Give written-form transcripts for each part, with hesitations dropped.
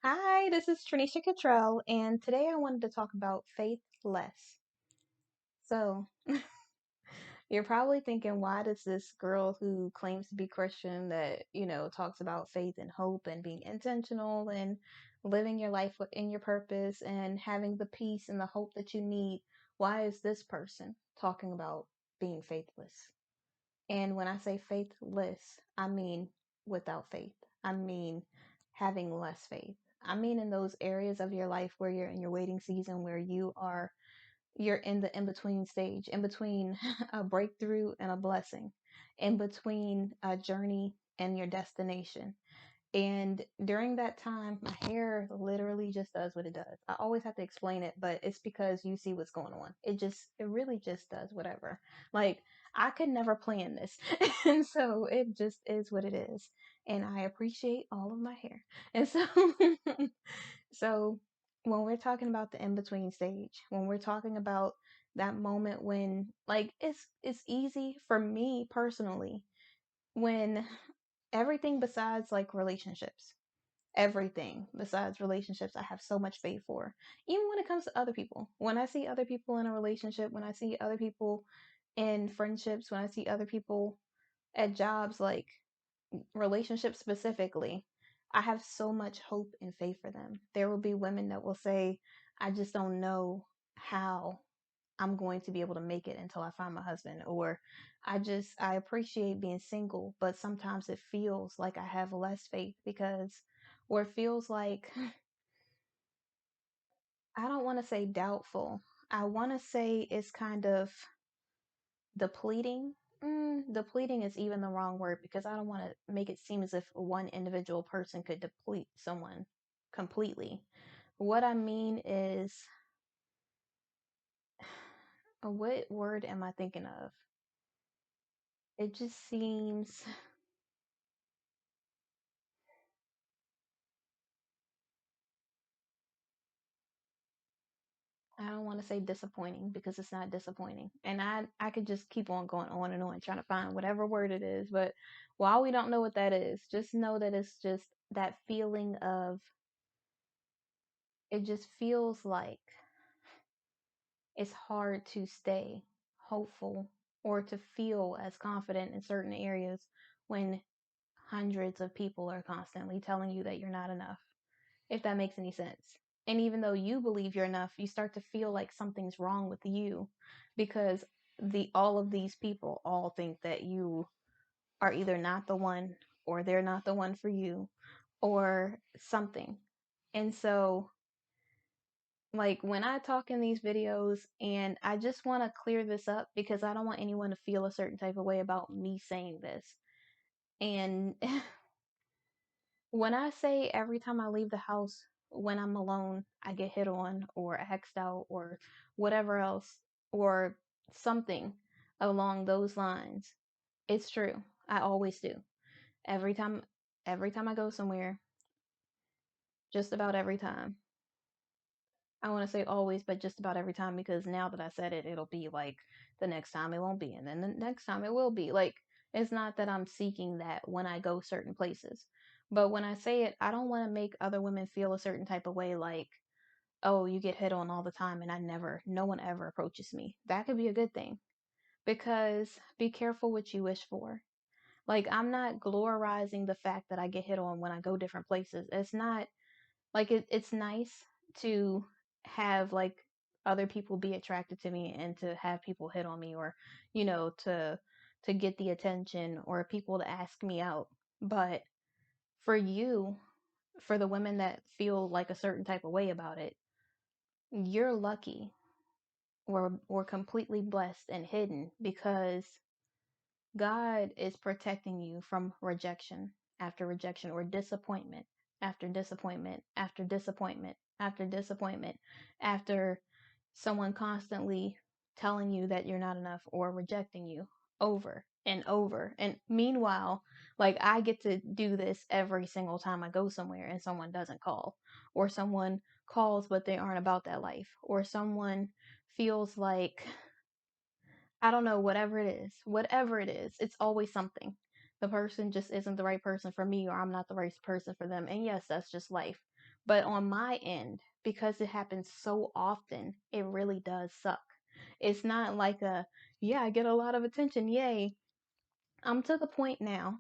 Hi, this is Trinisha Cottrell, and today I wanted to talk about faithless. So, you're probably thinking, why does this girl who claims to be Christian talks about faith and hope and being intentional and living your life in your purpose and having the peace and the hope that you need, why is this person talking about being faithless? And when I say faithless, I mean without faith. I mean having less faith. I mean in those areas of your life where you're in your waiting season, where you're in the in between stage, in between a breakthrough and a blessing, in between a journey and your destination. And during that time, my hair literally just does what it does. I always have to explain it, but it's because you see what's going on. It really just does whatever. Like, I could never plan this. And so it just is what it is. And I appreciate all of my hair. And so, so when we're talking about the in between stage, when we're talking about that moment when, like, it's easy for me personally when everything besides like relationships, everything besides relationships, I have so much faith for. Even when it comes to other people, when I see other people in a relationship, when I see other people in friendships, when I see other people at jobs, like relationships specifically, I have so much hope and faith for them. There will be women that will say, I just don't know how I'm going to be able to make it until I find my husband. Or I appreciate being single, but sometimes it feels like I have less faith because, or it feels like, I don't want to say doubtful. I want to say it's kind of depleting. Depleting is even the wrong word because I don't want to make it seem as if one individual person could deplete someone completely. What I mean is, what word am I thinking of? It just seems, I don't want to say disappointing because it's not disappointing. And I could just keep on going on and on trying to find whatever word it is. But while we don't know what that is, just know that it's just that feeling of, it just feels like it's hard to stay hopeful or to feel as confident in certain areas when hundreds of people are constantly telling you that you're not enough, if that makes any sense. And even though you believe you're enough, you start to feel like something's wrong with you because the all of these people all think that you are either not the one, or they're not the one for you, or something. And so, like, when I talk in these videos, and I just want to clear this up because I don't want anyone to feel a certain type of way about me saying this. And when I say every time I leave the house, when I'm alone, I get hit on or axed out or whatever else, or something along those lines, it's true. I always do. Every time every time I go somewhere, just about every time. I want to say always, but just about every time, because now that I said it, it'll be like the next time it won't be, and then the next time it will be. Like, it's not that I'm seeking that when I go certain places. But when I say it, I don't want to make other women feel a certain type of way, like, oh, you get hit on all the time and no one ever approaches me. That could be a good thing, because be careful what you wish for. Like, I'm not glorizing the fact that I get hit on when I go different places. It's not like it's nice to have like other people be attracted to me and to have people hit on me, or to get the attention or people to ask me out. But for you, for the women that feel like a certain type of way about it, you're lucky, or completely blessed and hidden, because God is protecting you from rejection after rejection, or disappointment after disappointment after disappointment after disappointment, after someone constantly telling you that you're not enough or rejecting you over and over. And meanwhile, like, I get to do this every single time I go somewhere and someone doesn't call, or someone calls but they aren't about that life, or someone feels like, I don't know, whatever it is, it's always something. The person just isn't the right person for me, or I'm not the right person for them. And yes, that's just life. But on my end, because it happens so often, it really does suck. It's not like a, yeah, I get a lot of attention, yay. I'm to the point now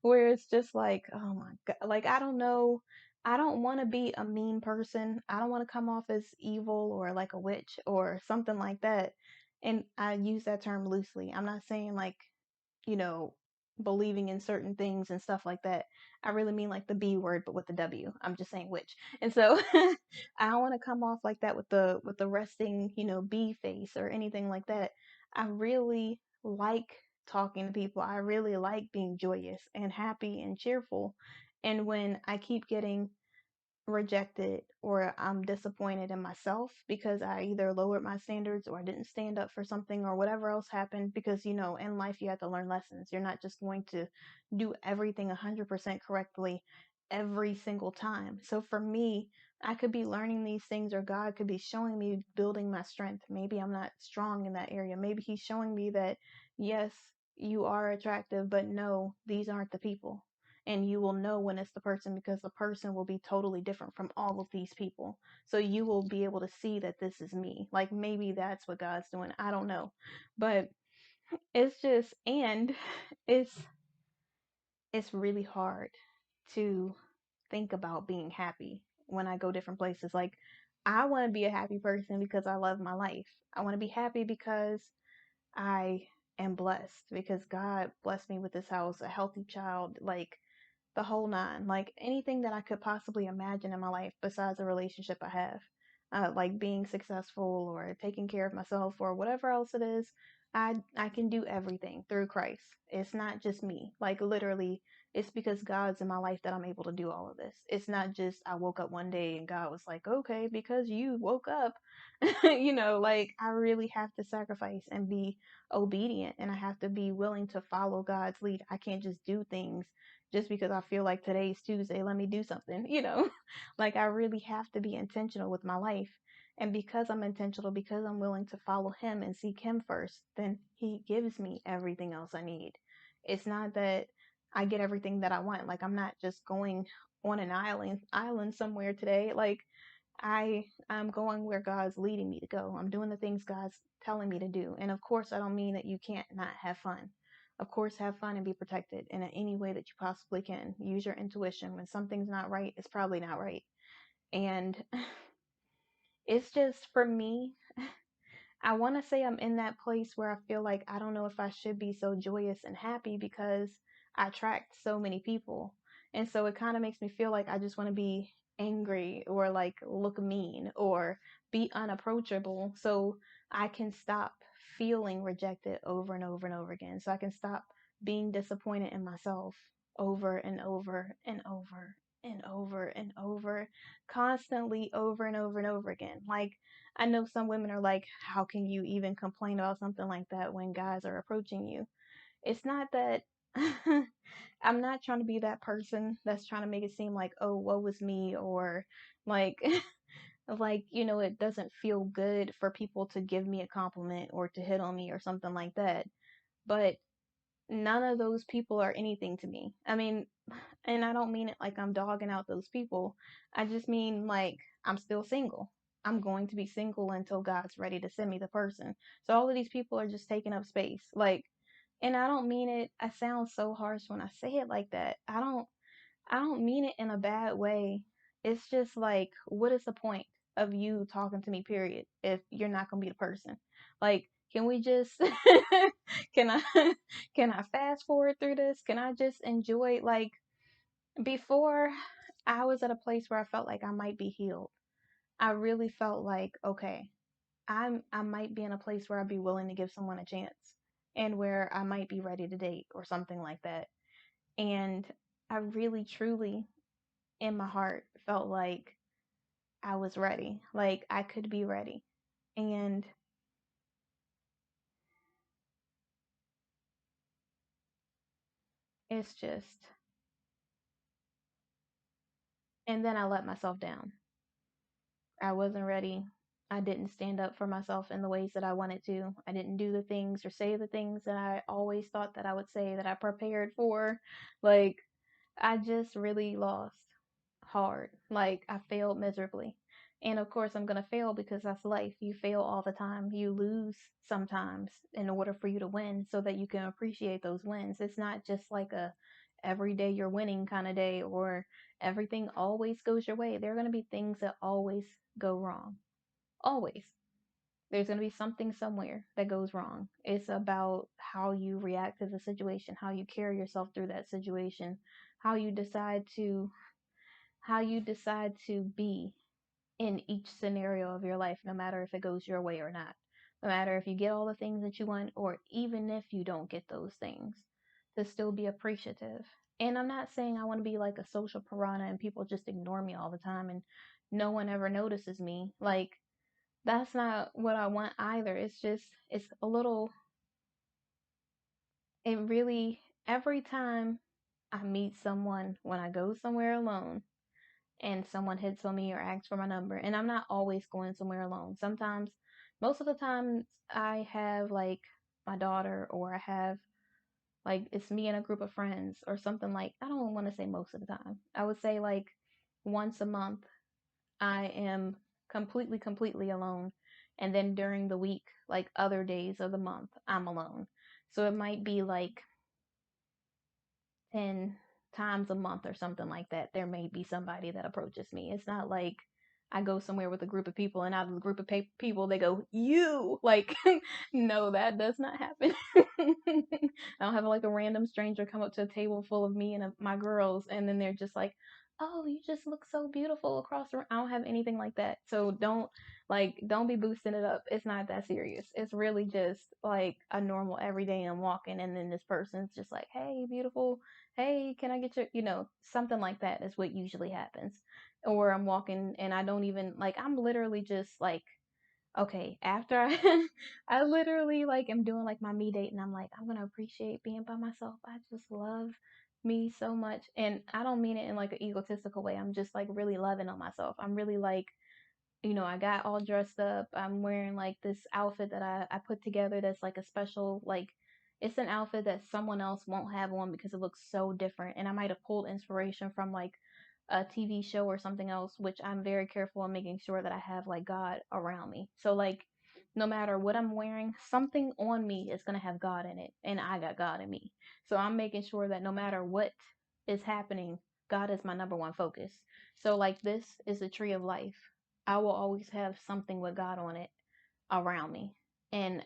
where it's just like, oh my God, like I don't know. I don't want to be a mean person. I don't want to come off as evil or like a witch or something like that. And I use that term loosely. I'm not saying like, you know, believing in certain things and stuff like that. I really mean like the B word, but with the W. I'm just saying which. And so I don't want to come off like that with the resting, B face or anything like that. I really like talking to people. I really like being joyous and happy and cheerful. And when I keep getting rejected or I'm disappointed in myself because I either lowered my standards or I didn't stand up for something or whatever else happened because in life you have to learn lessons. You're not just going to do everything 100% correctly every single time. So for me, I could be learning these things or God could be showing me building my strength. Maybe I'm not strong in that area. Maybe he's showing me that yes, you are attractive, but no, these aren't the people, and you will know when it's the person because the person will be totally different from all of these people. So you will be able to see that this is me. Like maybe that's what God's doing. I don't know. But it's just and it's it's really hard to think about being happy when I go different places. Like I want to be a happy person because I love my life. I want to be happy because I am blessed because God blessed me with this house, a healthy child, like the whole nine, like anything that I could possibly imagine in my life besides a relationship I have, like being successful or taking care of myself or whatever else it is. I can do everything through Christ. It's not just me. Like literally, it's because God's in my life that I'm able to do all of this. It's not just I woke up one day and God was like, okay, because you woke up, like I really have to sacrifice and be obedient, and I have to be willing to follow God's lead. I can't just do things just because I feel like today's Tuesday, let me do something. Like I really have to be intentional with my life. And because I'm intentional, because I'm willing to follow him and seek him first, then he gives me everything else I need. It's not that I get everything that I want. Like I'm not just going on an island somewhere today. Like I'm going where God's leading me to go. I'm doing the things God's telling me to do. And of course, I don't mean that you can't not have fun. Of course, have fun and be protected in any way that you possibly can. Use your intuition. When something's not right, it's probably not right. And it's just for me, I want to say I'm in that place where I feel like I don't know if I should be so joyous and happy because I attract so many people. And so it kind of makes me feel like I just want to be angry or like look mean or be unapproachable so I can stop feeling rejected over and over and over again. So I can stop being disappointed in myself over and over and over and over and over, constantly over and over and over again. Like, I know some women are like, how can you even complain about something like that when guys are approaching you? It's not that I'm not trying to be that person that's trying to make it seem like, oh, woe was me, or like, it doesn't feel good for people to give me a compliment or to hit on me or something like that. But none of those people are anything to me. I mean, and I don't mean it like I'm dogging out those people. I just mean like I'm still single. I'm going to be single until God's ready to send me the person. So all of these people are just taking up space. Like, and I don't mean it. I sound so harsh when I say it like that. I don't mean it in a bad way. It's just like, what is the point of you talking to me, period, if you're not gonna be the person? Like, can we just can I can I fast forward through this? Can I just enjoy, like, before I was at a place where I felt like I might be healed. I really felt like, okay, I might be in a place where I'd be willing to give someone a chance and where I might be ready to date or something like that. And I really truly in my heart felt like I was ready. Like I could be ready. And it's just, and then I let myself down. I wasn't ready. I didn't stand up for myself in the ways that I wanted to. I didn't do the things or say the things that I always thought that I would say that I prepared for. Like, I just really lost. hard. Like I failed miserably. And of course I'm going to fail because that's life. You fail all the time. You lose sometimes in order for you to win so that you can appreciate those wins. It's not just like a every day you're winning kind of day or everything always goes your way. There are going to be things that always go wrong. Always. There's going to be something somewhere that goes wrong. It's about how you react to the situation, how you carry yourself through that situation, how you decide to how you decide to be in each scenario of your life, no matter if it goes your way or not. No matter if you get all the things that you want, or even if you don't get those things, to still be appreciative. And I'm not saying I want to be like a social piranha and people just ignore me all the time and no one ever notices me. Like, that's not what I want either. It's just, it's a little, it really, every time I meet someone, when I go somewhere alone, and someone hits on me or asks for my number, and I'm not always going somewhere alone. Sometimes, most of the time, I have like my daughter, or I have like it's me and a group of friends, or something like, I don't want to say most of the time. I would say like once a month, I am completely alone. And then during the week, like other days of the month, I'm alone. So it might be like 10 times a month or something like that, there may be somebody that approaches me. It's not like I go somewhere with a group of people and out of the group of people they go, you. Like, no, that does not happen. I don't have like a random stranger come up to a table full of me and my girls, and then they're just like, oh, you just look so beautiful across the room. I don't have anything like that. So don't be boosting it up. It's not that serious. It's really just like a normal everyday I'm walking, and then this person's just like, hey, beautiful, hey, can I get your, something like that is what usually happens. Or I'm walking and I don't even, like, I'm literally just like, okay, after I literally like am doing like my me date, and I'm like, I'm gonna appreciate being by myself. I just love me so much. And I don't mean it in like an egotistical way. I'm just like really loving on myself. I'm really like, I got all dressed up. I'm wearing like this outfit that I put together that's like a special, like, it's an outfit that someone else won't have on because it looks so different. And I might have pulled inspiration from like a TV show or something else, which I'm very careful in making sure that I have like God around me. So, like, no matter what I'm wearing, something on me is going to have God in it. And I got God in me. So I'm making sure that no matter what is happening, God is my number one focus. So, like, this is the tree of life. I will always have something with God on it around me. And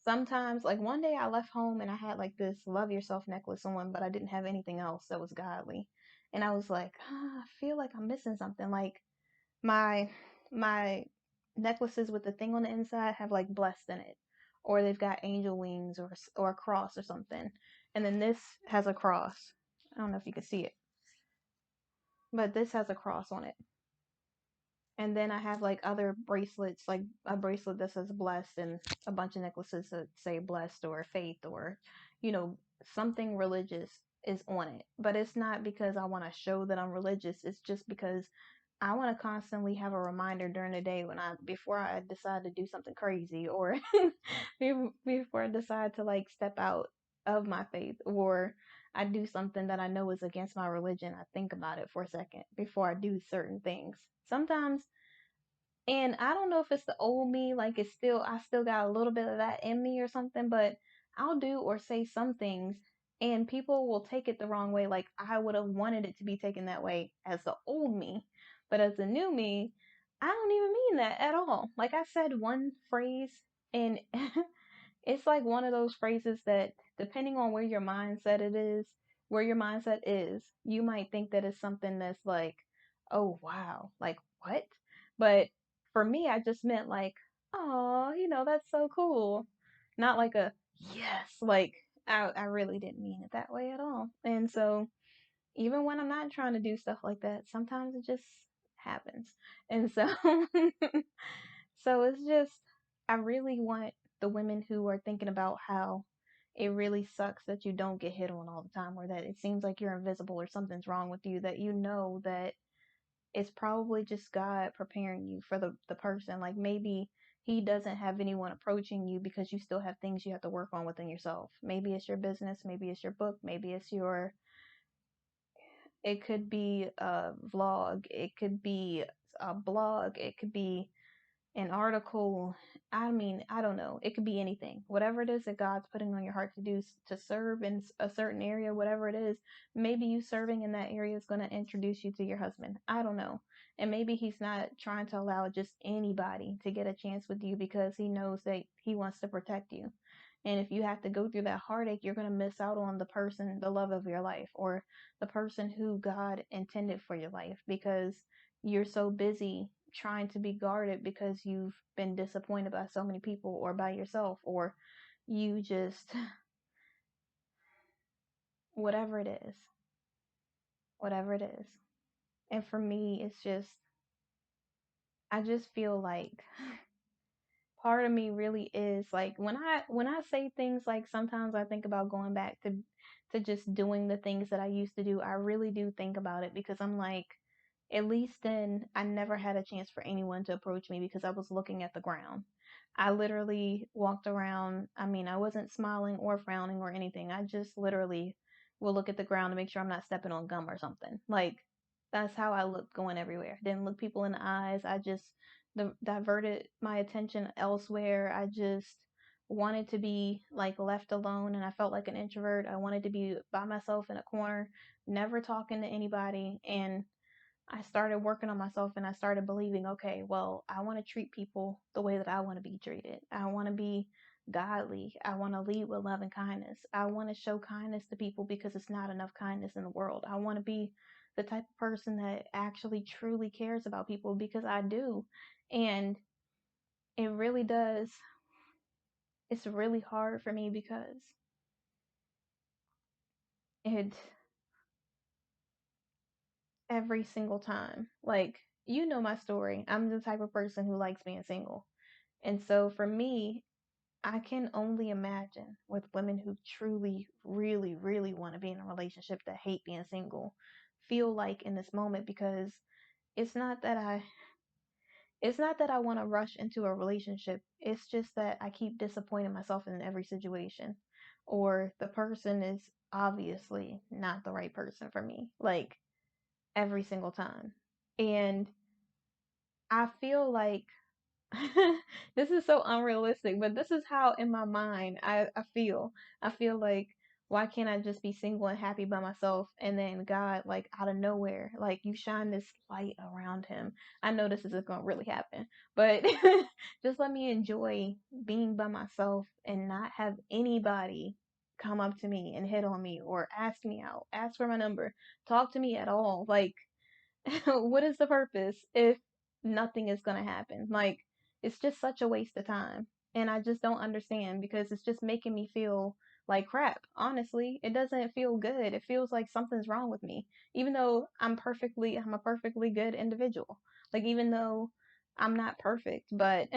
sometimes, like one day I left home and I had like this love yourself necklace on, but I didn't have anything else that was godly. And I was like, I feel like I'm missing something. Like my my necklaces with the thing on the inside have like blessed in it, or they've got angel wings or a cross or something. And then this has a cross. I don't know if you can see it, but this has a cross on it. And then I have like other bracelets, like a bracelet that says blessed, and a bunch of necklaces that say blessed or faith, or, you know, something religious is on it. But it's not because I want to show that I'm religious. It's just because I want to constantly have a reminder during the day before I decide to do something crazy, or before I decide to like step out of my faith, or I do something that I know is against my religion. I think about it for a second before I do certain things. Sometimes, and I don't know if it's the old me, like I still got a little bit of that in me or something, but I'll do or say some things and people will take it the wrong way. Like I would have wanted it to be taken that way as the old me, but as the new me, I don't even mean that at all. Like I said one phrase, and it's like one of those phrases that, depending on where your mindset is, you might think that it's something that's like, oh wow, like what? But for me, I just meant like, oh, that's so cool. Not like a yes, like I really didn't mean it that way at all. And so even when I'm not trying to do stuff like that, sometimes it just happens. And so so it's just, I really want the women who are thinking about how it really sucks that you don't get hit on all the time, or that it seems like you're invisible or something's wrong with you, that you know that it's probably just God preparing you for the person. Like maybe he doesn't have anyone approaching you because you still have things you have to work on within yourself. Maybe it's your business, maybe it's your book, maybe it's It could be a vlog, it could be a blog, it could be an article. I mean, I don't know. It could be anything. Whatever it is that God's putting on your heart to do, to serve in a certain area, whatever it is, maybe you serving in that area is going to introduce you to your husband. I don't know. And maybe he's not trying to allow just anybody to get a chance with you because he knows that he wants to protect you. And if you have to go through that heartache, you're going to miss out on the person, the love of your life, or the person who God intended for your life because you're so busy trying to be guarded because you've been disappointed by so many people or by yourself, or you just, whatever it is, whatever it is. And for me, it's just, I just feel like part of me really is like when I say things like sometimes I think about going back to just doing the things that I used to do. I really do think about it because I'm like, at least then I never had a chance for anyone to approach me because I was looking at the ground. I literally walked around. I mean, I wasn't smiling or frowning or anything. I just literally will look at the ground to make sure I'm not stepping on gum or something. Like that's how I looked going everywhere. Didn't look people in the eyes. I just diverted my attention elsewhere. I just wanted to be like left alone and I felt like an introvert. I wanted to be by myself in a corner, never talking to anybody. And I started working on myself and I started believing, okay, well, I want to treat people the way that I want to be treated. I want to be godly. I want to lead with love and kindness. I want to show kindness to people because it's not enough kindness in the world. I want to be the type of person that actually truly cares about people because I do. And it really does. It's really hard for me because it every single time. Like, you know my story. I'm the type of person who likes being single. And so for me, I can only imagine with women who truly, really, really want to be in a relationship that hate being single, feel like in this moment because it's not that I it's not that I want to rush into a relationship. It's just that I keep disappointing myself in every situation. Or the person is obviously not the right person for me. Like every single time. And I feel like this is so unrealistic, but this is how in my mind I feel. I feel like why can't I just be single and happy by myself? And then God, like out of nowhere, like you shine this light around him. I know this isn't gonna really happen, but just let me enjoy being by myself and not have anybody come up to me and hit on me or ask me out, ask for my number, talk to me at all. Like what is the purpose if nothing is going to happen? Like, it's just such a waste of time. And I just don't understand because it's just making me feel like crap. Honestly, it doesn't feel good. It feels like something's wrong with me. Even though I'm a perfectly good individual. Like, even though I'm not perfect, but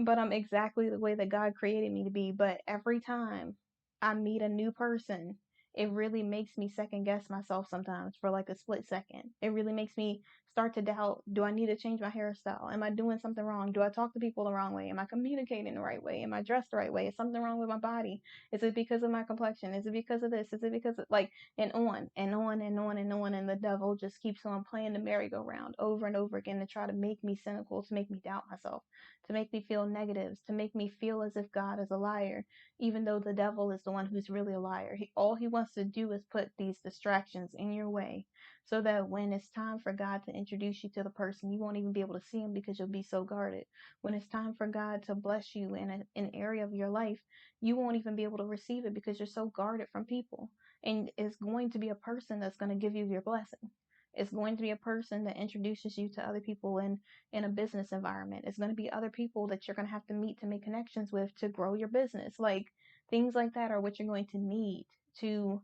I'm exactly the way that God created me to be. But every time I meet a new person, it really makes me second guess myself sometimes for like a split second. It really makes me start to doubt, do I need to change my hairstyle? Am I doing something wrong? Do I talk to people the wrong way? Am I communicating the right way? Am I dressed the right way? Is something wrong with my body? Is it because of my complexion? Is it because of this? Is it because of like, and on and on and on and on, and the devil just keeps on playing the merry-go-round over and over again to try to make me cynical, to make me doubt myself, to make me feel negatives, to make me feel as if God is a liar, even though the devil is the one who's really a liar. All he wants to do is put these distractions in your way so that when it's time for God to introduce you to the person, you won't even be able to see him because you'll be so guarded. When it's time for God to bless you in an area of your life, you won't even be able to receive it because you're so guarded from people. And it's going to be a person that's going to give you your blessing. It's going to be a person that introduces you to other people in a business environment. It's going to be other people that you're going to have to meet to make connections with to grow your business. Like things like that are what you're going to need to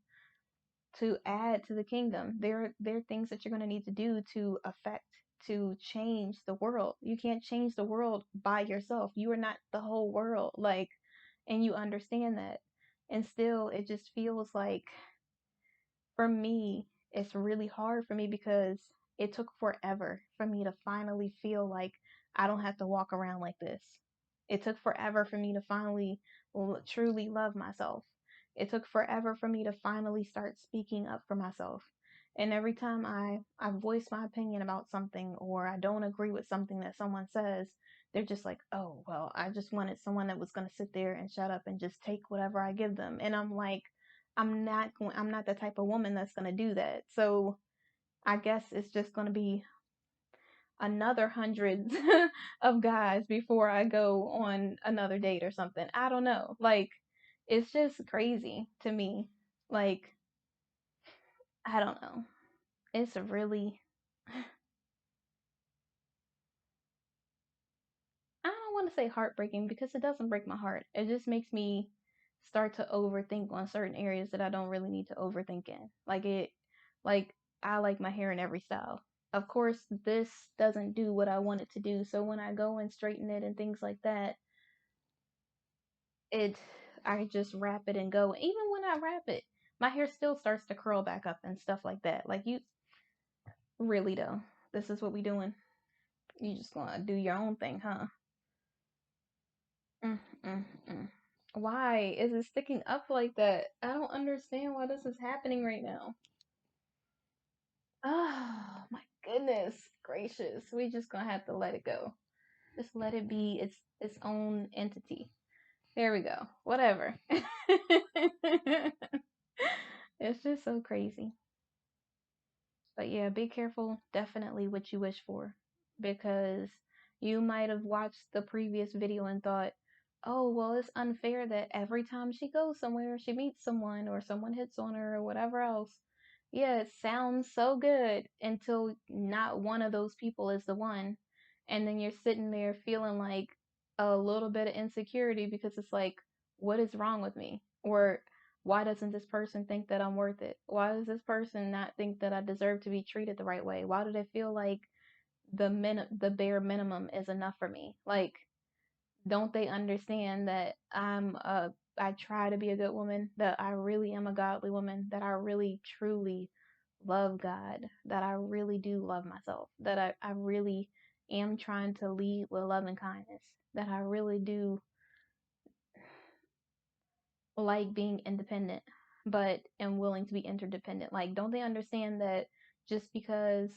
add to the kingdom. They're things that you're going to need to do to affect, to change the world. You can't change the world by yourself. You are not the whole world. Like, and you understand that. And still it just feels like for me, it's really hard for me because it took forever for me to finally feel like I don't have to walk around like this. It took forever for me to finally truly love myself. It took forever for me to finally start speaking up for myself. And every time I voice my opinion about something or I don't agree with something that someone says, they're just like, "Oh, well, I just wanted someone that was going to sit there and shut up and just take whatever I give them." And I'm like, I'm not the type of woman that's going to do that. So, I guess it's just going to be another hundreds of guys before I go on another date or something. I don't know. Like, it's just crazy to me. Like, I don't know. It's really, I don't want to say heartbreaking because it doesn't break my heart. It just makes me start to overthink on certain areas that I don't really need to overthink in. Like, I like my hair in every style. Of course, this doesn't do what I want it to do. So when I go and straighten it and things like that, it I just wrap it and go. Even when I wrap it, my hair still starts to curl back up and stuff like that. Like you really though. This is what we doing. You just gonna do your own thing, huh? Mm, mm, mm. Why is it sticking up like that? I don't understand why this is happening right now. Oh my goodness gracious. We just gonna have to let it go. Just let it be its own entity. There we go. Whatever. It's just so crazy. But yeah, be careful definitely what you wish for because you might have watched the previous video and thought, oh, well, it's unfair that every time she goes somewhere, she meets someone or someone hits on her or whatever else. Yeah, it sounds so good until not one of those people is the one. And then you're sitting there feeling like a little bit of insecurity because it's like, what is wrong with me? Or why doesn't this person think that I'm worth it? Why does this person not think that I deserve to be treated the right way? Why do they feel like the bare minimum is enough for me? Like, don't they understand that I try to be a good woman, that I really am a godly woman, that I really truly love God, that I really do love myself, that I really am trying to lead with love and kindness, that I really do like being independent, but am willing to be interdependent. Like, don't they understand that just because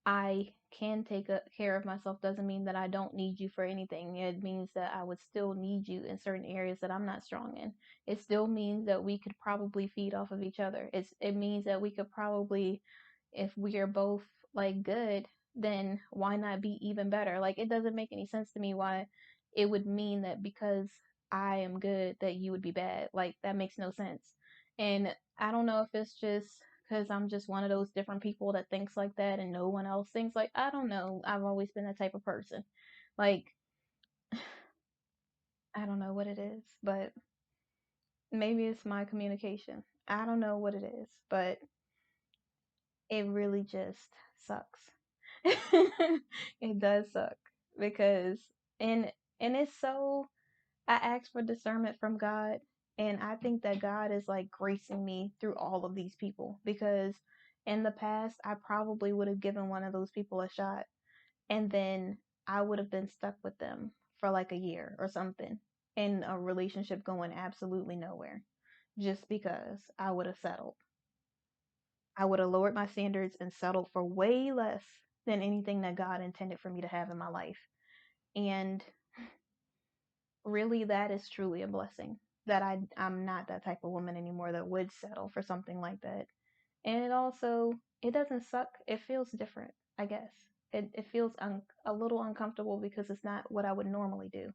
I can take care of myself doesn't mean that I don't need you for anything. It means that I would still need you in certain areas that I'm not strong in. It still means that we could probably feed off of each other. It means that we could probably, if we are both like good, then why not be even better? Like it doesn't make any sense to me why it would mean that because I am good that you would be bad. Like that makes no sense. And I don't know if it's just because I'm just one of those different people that thinks like that and no one else thinks like I don't know. I've always been that type of person. Like I don't know what it is, but maybe it's my communication. I don't know what it is, but it really just sucks. It does suck because and and it's so I ask for discernment from God and I think that God is like gracing me through all of these people because in the past I probably would have given one of those people a shot and then I would have been stuck with them for like a year or something in a relationship going absolutely nowhere just because I would have settled. I would have lowered my standards and settled for way less than anything that God intended for me to have in my life. And really, that is truly a blessing that I'm not that type of woman anymore that would settle for something like that. And it also, it doesn't suck. It feels different, I guess. It feels a little uncomfortable because it's not what I would normally do.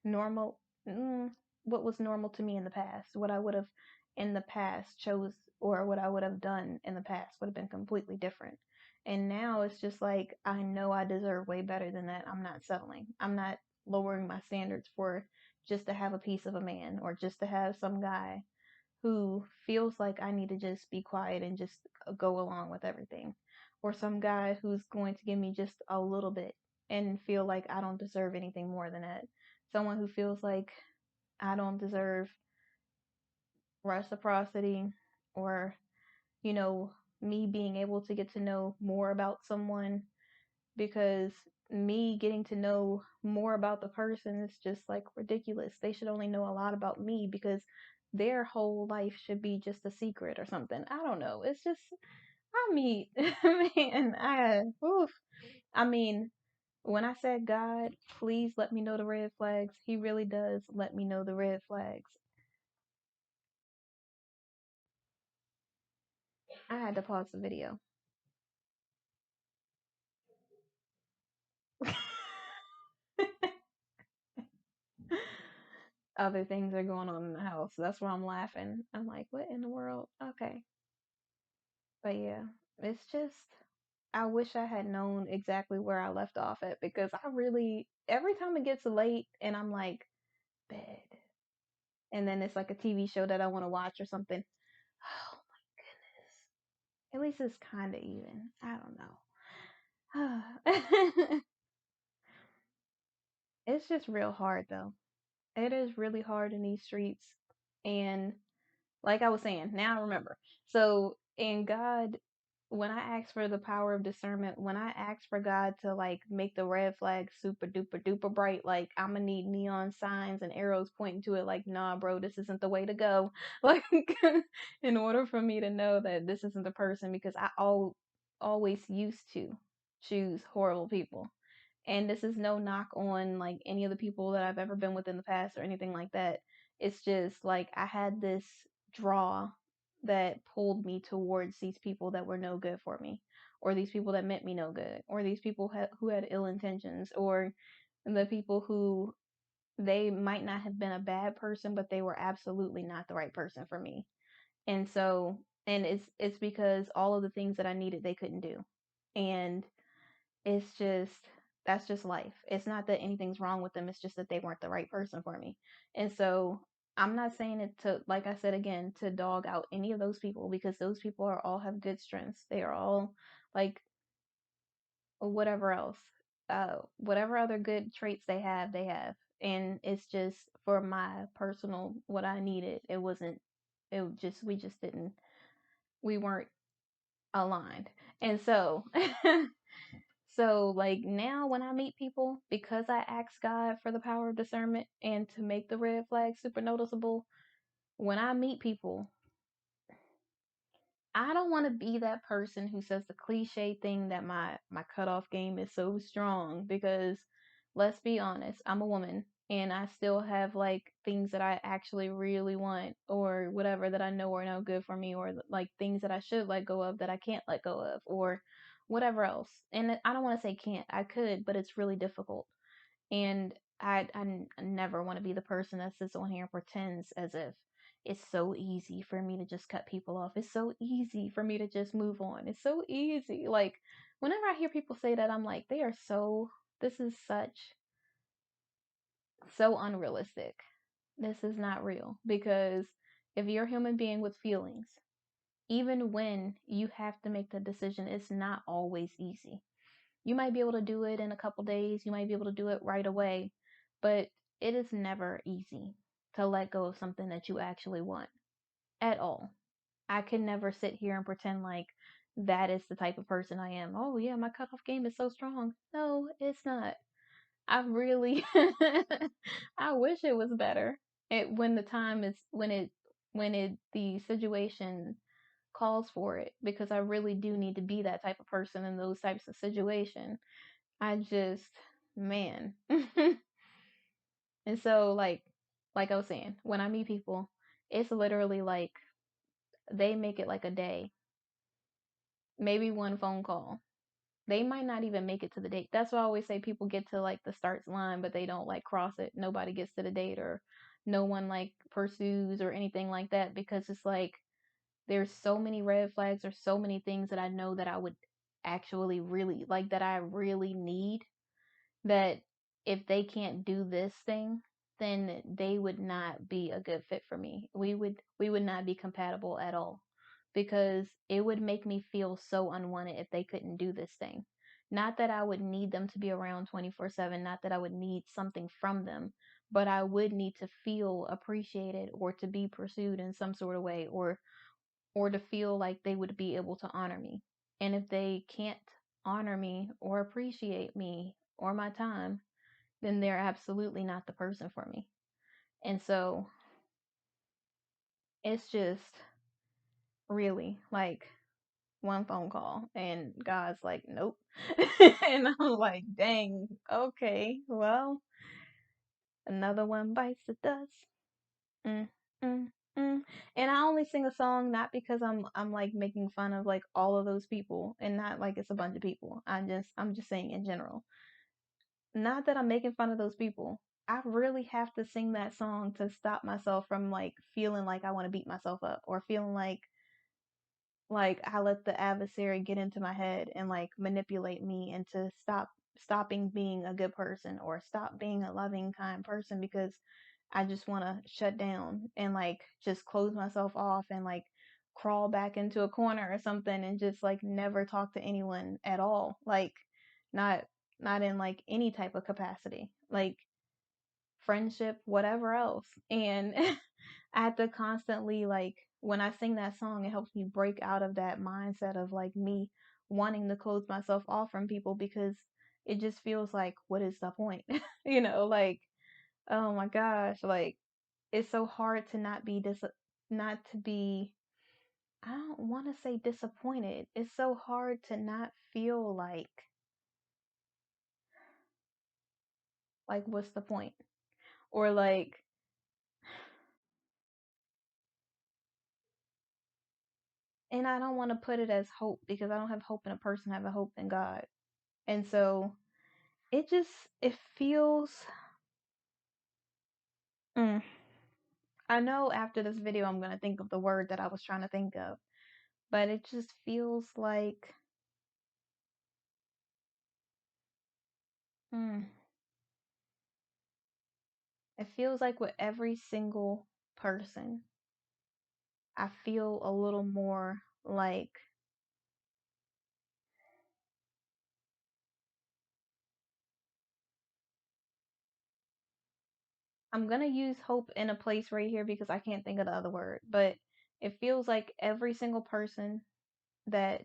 Normal, mm, what was normal to me in the past, what I would have in the past chose, or what I would have done in the past would have been completely different. And now it's just like, I know I deserve way better than that. I'm not settling. I'm not lowering my standards for just to have a piece of a man or just to have some guy who feels like I need to just be quiet and just go along with everything, or some guy who's going to give me just a little bit and feel like I don't deserve anything more than that. Someone who feels like I don't deserve reciprocity or, you know, me being able to get to know more about someone because me getting to know more about the person is just like ridiculous. They should only know a lot about me because their whole life should be just a secret or something. I don't know. It's just, I me, man, oof. I mean, when I said, God, please let me know the red flags, He really does let me know the red flags. I had to pause the video. Other things are going on in the house. That's why I'm laughing. I'm like, what in the world? Okay. But yeah, it's just, I wish I had known exactly where I left off at because I really, every time it gets late and I'm like, bed, and then it's like a TV show that I want to watch or something. Oh my goodness. At least it's kind of even. I don't know. It's just real hard though. It is really hard in these streets. And like I was saying, now I remember. So in God, when I asked for the power of discernment, when I asked for God to like make the red flag super duper duper bright, like I'm gonna need neon signs and arrows pointing to it, like, nah, bro, this isn't the way to go. Like, in order for me to know that this isn't the person, because always used to choose horrible people. And this is no knock on like any of the people that I've ever been with in the past or anything like that. It's just like I had this draw that pulled me towards these people that were no good for me, or these people that meant me no good, or these people who had ill intentions, or the people who they might not have been a bad person, but they were absolutely not the right person for me. And so, and it's because all of the things that I needed they couldn't do. And it's just, that's just life. It's not that anything's wrong with them, it's just that they weren't the right person for me. And so I'm not saying it to, like I said again, to dog out any of those people, because those people are all have good strengths. They are all like whatever else. Whatever other good traits they have. And it's just for my personal what I needed. It wasn't, it just, we just didn't, we weren't aligned. And so so, like, now when I meet people, because I ask God for the power of discernment and to make the red flags super noticeable, when I meet people, I don't want to be that person who says the cliche thing that my cutoff game is so strong, because let's be honest, I'm a woman and I still have like things that I actually really want, or whatever that I know are no good for me, or like things that I should let go of that I can't let go of, or whatever else. And I don't want to say can't, I could, but it's really difficult. And never want to be the person that sits on here and pretends as if it's so easy for me to just cut people off. It's so easy for me to just move on. It's so easy. Like, whenever I hear people say that, I'm like, they are so, this is so unrealistic. This is not real. Because if you're a human being with feelings, even when you have to make the decision, it's not always easy. You might be able to do it in a couple days, you might be able to do it right away, but it is never easy to let go of something that you actually want at all. I can never sit here and pretend like that is the type of person I am. Oh, yeah, my cutoff game is so strong. No, it's not. I really, I wish it was better. When the time is, the situation calls for it, because I really do need to be that type of person in those types of situations. I just, man. And so like I was saying, when I meet people, it's literally like they make it like a day, maybe one phone call. They might not even make it to the date. That's why I always say people get to like the starts line, but they don't like cross it. Nobody gets to the date, or no one like pursues or anything like that, because it's like there's so many red flags or so many things that I know that I would actually really like, that I really need, that if they can't do this thing, then they would not be a good fit for me. We would not be compatible at all, because it would make me feel so unwanted if they couldn't do this thing. Not that I would need them to be around 24/7, not that I would need something from them, but I would need to feel appreciated, or to be pursued in some sort of way, or to feel like they would be able to honor me. And if they can't honor me or appreciate me or my time, then they're absolutely not the person for me. And so it's just really like one phone call, and God's like, nope. And I'm like, dang, okay, well, another one bites the dust. Mm, mm, mm. And I only sing a song not because I'm like making fun of like all of those people, and not like it's a bunch of people. I'm just saying in general. Not that I'm making fun of those people. I really have to sing that song to stop myself from like feeling like I want to beat myself up, or feeling like I let the adversary get into my head and like manipulate me into stopping being a good person, or stop being a loving, kind person, because I just want to shut down and like just close myself off and like crawl back into a corner or something and just like never talk to anyone at all. Like not not in like any type of capacity. Like friendship, whatever else. And I have to constantly like when I sing that song, it helps me break out of that mindset of like me wanting to close myself off from people, because it just feels like, what is the point? Like, oh my gosh, like it's so hard to not to be, I don't want to say disappointed. It's so hard to not feel like what's the point? Or like, and I don't want to put it as hope, because I don't have hope in a person, I have a hope in God. And so it just, it feels, mm, I know after this video I'm going to think of the word that I was trying to think of, but it just feels like, mm, it feels like with every single person, I feel a little more like, I'm going to use hope in a place right here because I can't think of the other word, but it feels like every single person that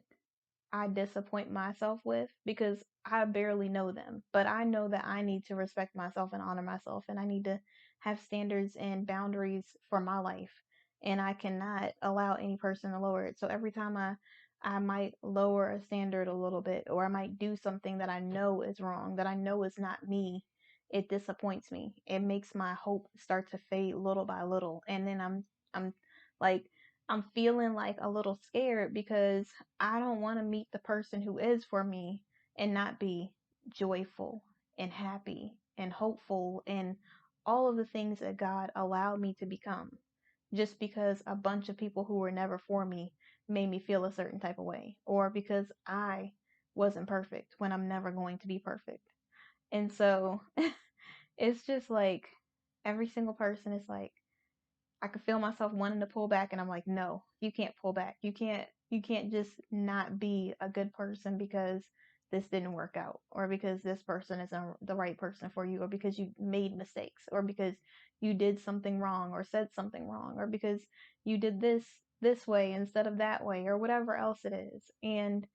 I disappoint myself with, because I barely know them, but I know that I need to respect myself and honor myself, and I need to have standards and boundaries for my life, and I cannot allow any person to lower it. So every time I might lower a standard a little bit, or I might do something that I know is wrong, that I know is not me, it disappoints me. It makes my hope start to fade little by little, and then I'm like, I'm feeling like a little scared, because I don't want to meet the person who is for me and not be joyful and happy and hopeful and all of the things that God allowed me to become, just because a bunch of people who were never for me made me feel a certain type of way, or because I wasn't perfect when I'm never going to be perfect. And so it's just like every single person is like, I could feel myself wanting to pull back, and I'm like, no, you can't pull back. You can't just not be a good person because this didn't work out, or because this person isn't the right person for you, or because you made mistakes, or because you did something wrong or said something wrong, or because you did this way instead of that way, or whatever else it is. And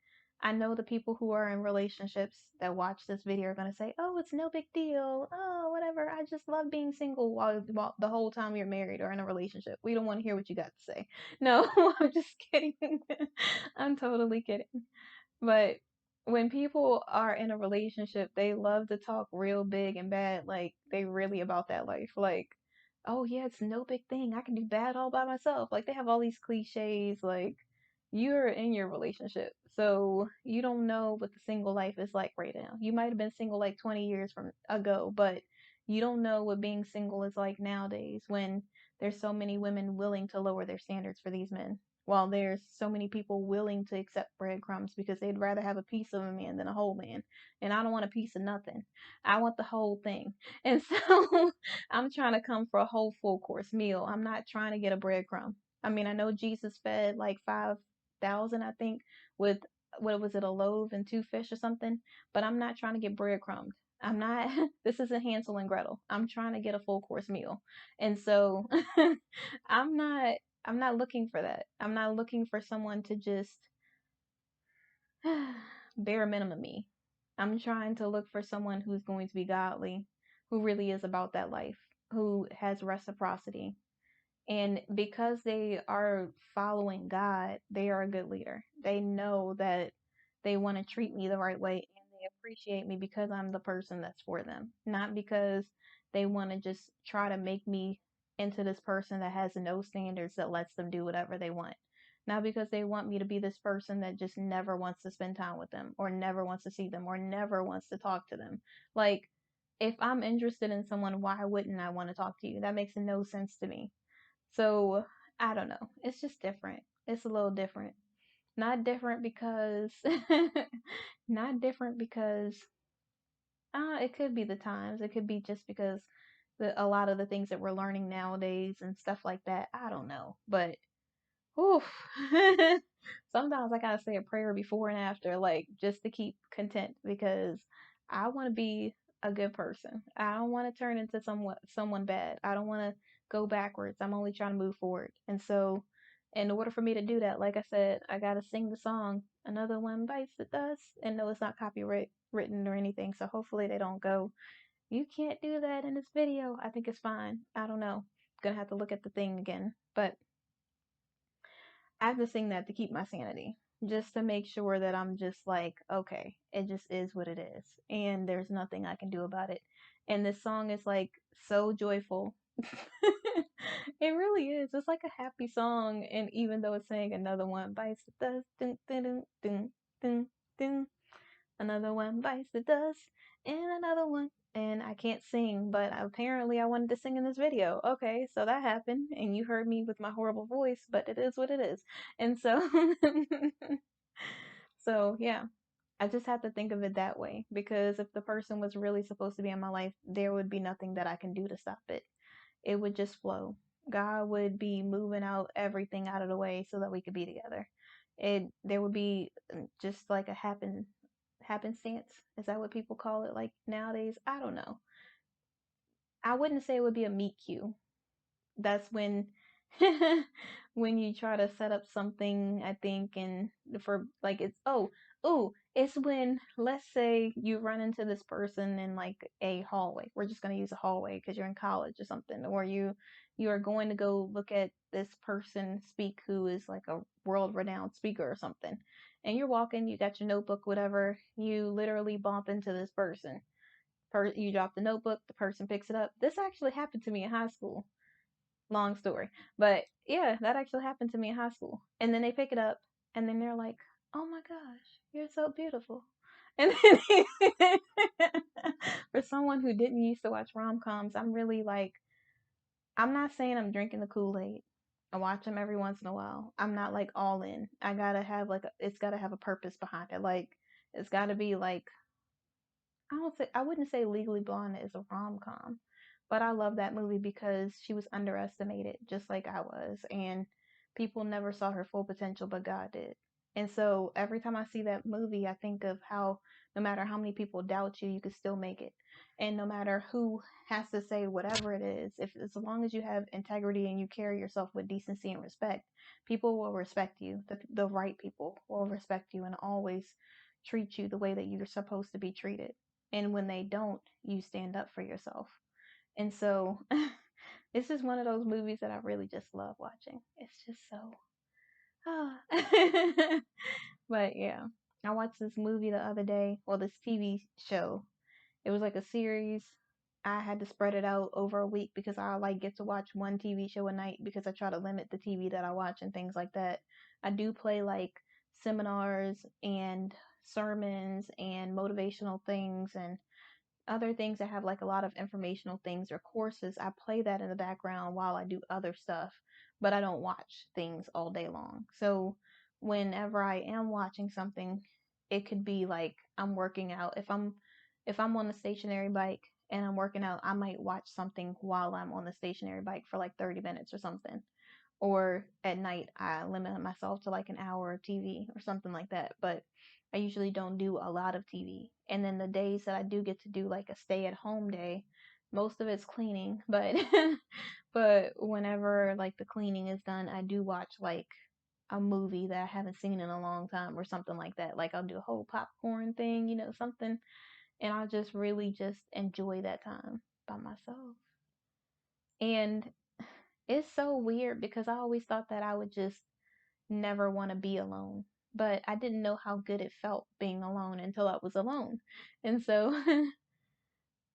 I know the people who are in relationships that watch this video are going to say, "Oh, it's no big deal. Oh, whatever. I just love being single," while the whole time you're married or in a relationship. We don't want to hear what you got to say. No, I'm just kidding. I'm totally kidding. But when people are in a relationship, they love to talk real big and bad, like they really about that life. Like, oh yeah, it's no big thing. I can do bad all by myself. Like they have all these cliches. Like you're in your relationship, so you don't know what the single life is like right now. You might have been single like 20 years from ago, but you don't know what being single is like nowadays, when there's so many women willing to lower their standards for these men, while there's so many people willing to accept breadcrumbs because they'd rather have a piece of a man than a whole man. And I don't want a piece of nothing. I want the whole thing. And so I'm trying to come for a whole full course meal. I'm not trying to get a breadcrumb. I mean, I know Jesus fed like 5,000, I think, with, what was it, a loaf and two fish or something, but I'm not trying to get breadcrumbed. I'm not, this isn't Hansel and Gretel. I'm trying to get a full course meal. And so I'm not I'm not looking for that. I'm not looking for someone to just bare minimum me. I'm trying to look for someone who's going to be godly, who really is about that life, who has reciprocity, And because they are following God, they are a good leader. They know that they want to treat me the right way and they appreciate me because I'm the person that's for them, not because they want to just try to make me into this person that has no standards that lets them do whatever they want. Not because they want me to be this person that just never wants to spend time with them or never wants to see them or never wants to talk to them. Like, if I'm interested in someone, why wouldn't I want to talk to you? That makes no sense to me. So I don't know. It's just different. It's a little different. Not different because not different because it could be the times. It could be just because a lot of the things that we're learning nowadays and stuff like that. I don't know. But oof. Sometimes I gotta say a prayer before and after, like just to keep content because I want to be a good person. I don't want to turn into someone bad. I don't want to go backwards. I'm only trying to move forward. And so, in order for me to do that, like I said, I gotta sing the song "Another One Bites the Dust," and no, it's not copyright written or anything. So hopefully they don't go, "You can't do that in this video." I think it's fine. I don't know. Gonna have to look at the thing again, but I have to sing that to keep my sanity, just to make sure that I'm just like, okay, it just is what it is, and there's nothing I can do about it. And this song is like so joyful. It really is. It's like a happy song, and even though it's saying another one bites the dust, dun, dun, dun, dun, dun, dun, another one bites the dust, and another one. And I can't sing, but apparently I wanted to sing in this video. Okay, so that happened, and you heard me with my horrible voice, but it is what it is. And so, so yeah, I just have to think of it that way because if the person was really supposed to be in my life, there would be nothing that I can do to stop it. It would just flow. God would be moving out everything out of the way so that we could be together. There would be just like a happenstance. Is that what people call it like nowadays? I don't know. I wouldn't say it would be a meet cute. That's when when you try to set up something, I think, and for like it's when, let's say, you run into this person in like a hallway. We're just going to use a hallway because you're in college or something, or you are going to go look at this person speak who is like a world renowned speaker or something, and you're walking, you got your notebook, whatever, you literally bump into this person. You drop the notebook, the person picks it up. This actually happened to me in high school. Long story. But yeah, that actually happened to me in high school. And then they pick it up and then they're like, "Oh my gosh, you're so beautiful." And then for someone who didn't used to watch rom-coms, I'm really like, I'm not saying I'm drinking the Kool-Aid. I watch them every once in a while. I'm not like all in. I gotta have like it's gotta have a purpose behind it. Like it's gotta be like I wouldn't say Legally Blonde is a rom com, but I love that movie because she was underestimated, just like I was, and people never saw her full potential, but God did. And so every time I see that movie, I think of how no matter how many people doubt you, you can still make it. And no matter who has to say whatever it is, if as long as you have integrity and you carry yourself with decency and respect, people will respect you. The right people will respect you and always treat you the way that you're supposed to be treated. And when they don't, you stand up for yourself. And so this is one of those movies that I really just love watching. It's just so but yeah. I watched this movie the other day, well this TV show. It was like a series. I had to spread it out over a week because I like get to watch one TV show a night because I try to limit the TV that I watch and things like that. I do play like seminars and sermons and motivational things and other things that have like a lot of informational things or courses. I play that in the background while I do other stuff, but I don't watch things all day long. So whenever I am watching something, it could be like I'm working out. If I'm on the stationary bike and I'm working out, I might watch something while I'm on the stationary bike for like 30 minutes or something. Or at night, I limit myself to like an hour of TV or something like that. But I usually don't do a lot of TV. And then the days that I do get to do like a stay at home day, most of it's cleaning, but but whenever like the cleaning is done, I do watch like a movie that I haven't seen in a long time or something like that. Like I'll do a whole popcorn thing, something, and I'll just really just enjoy that time by myself. And It's so weird because I always thought that I would just never want to be alone. But I didn't know how good it felt being alone until I was alone. And so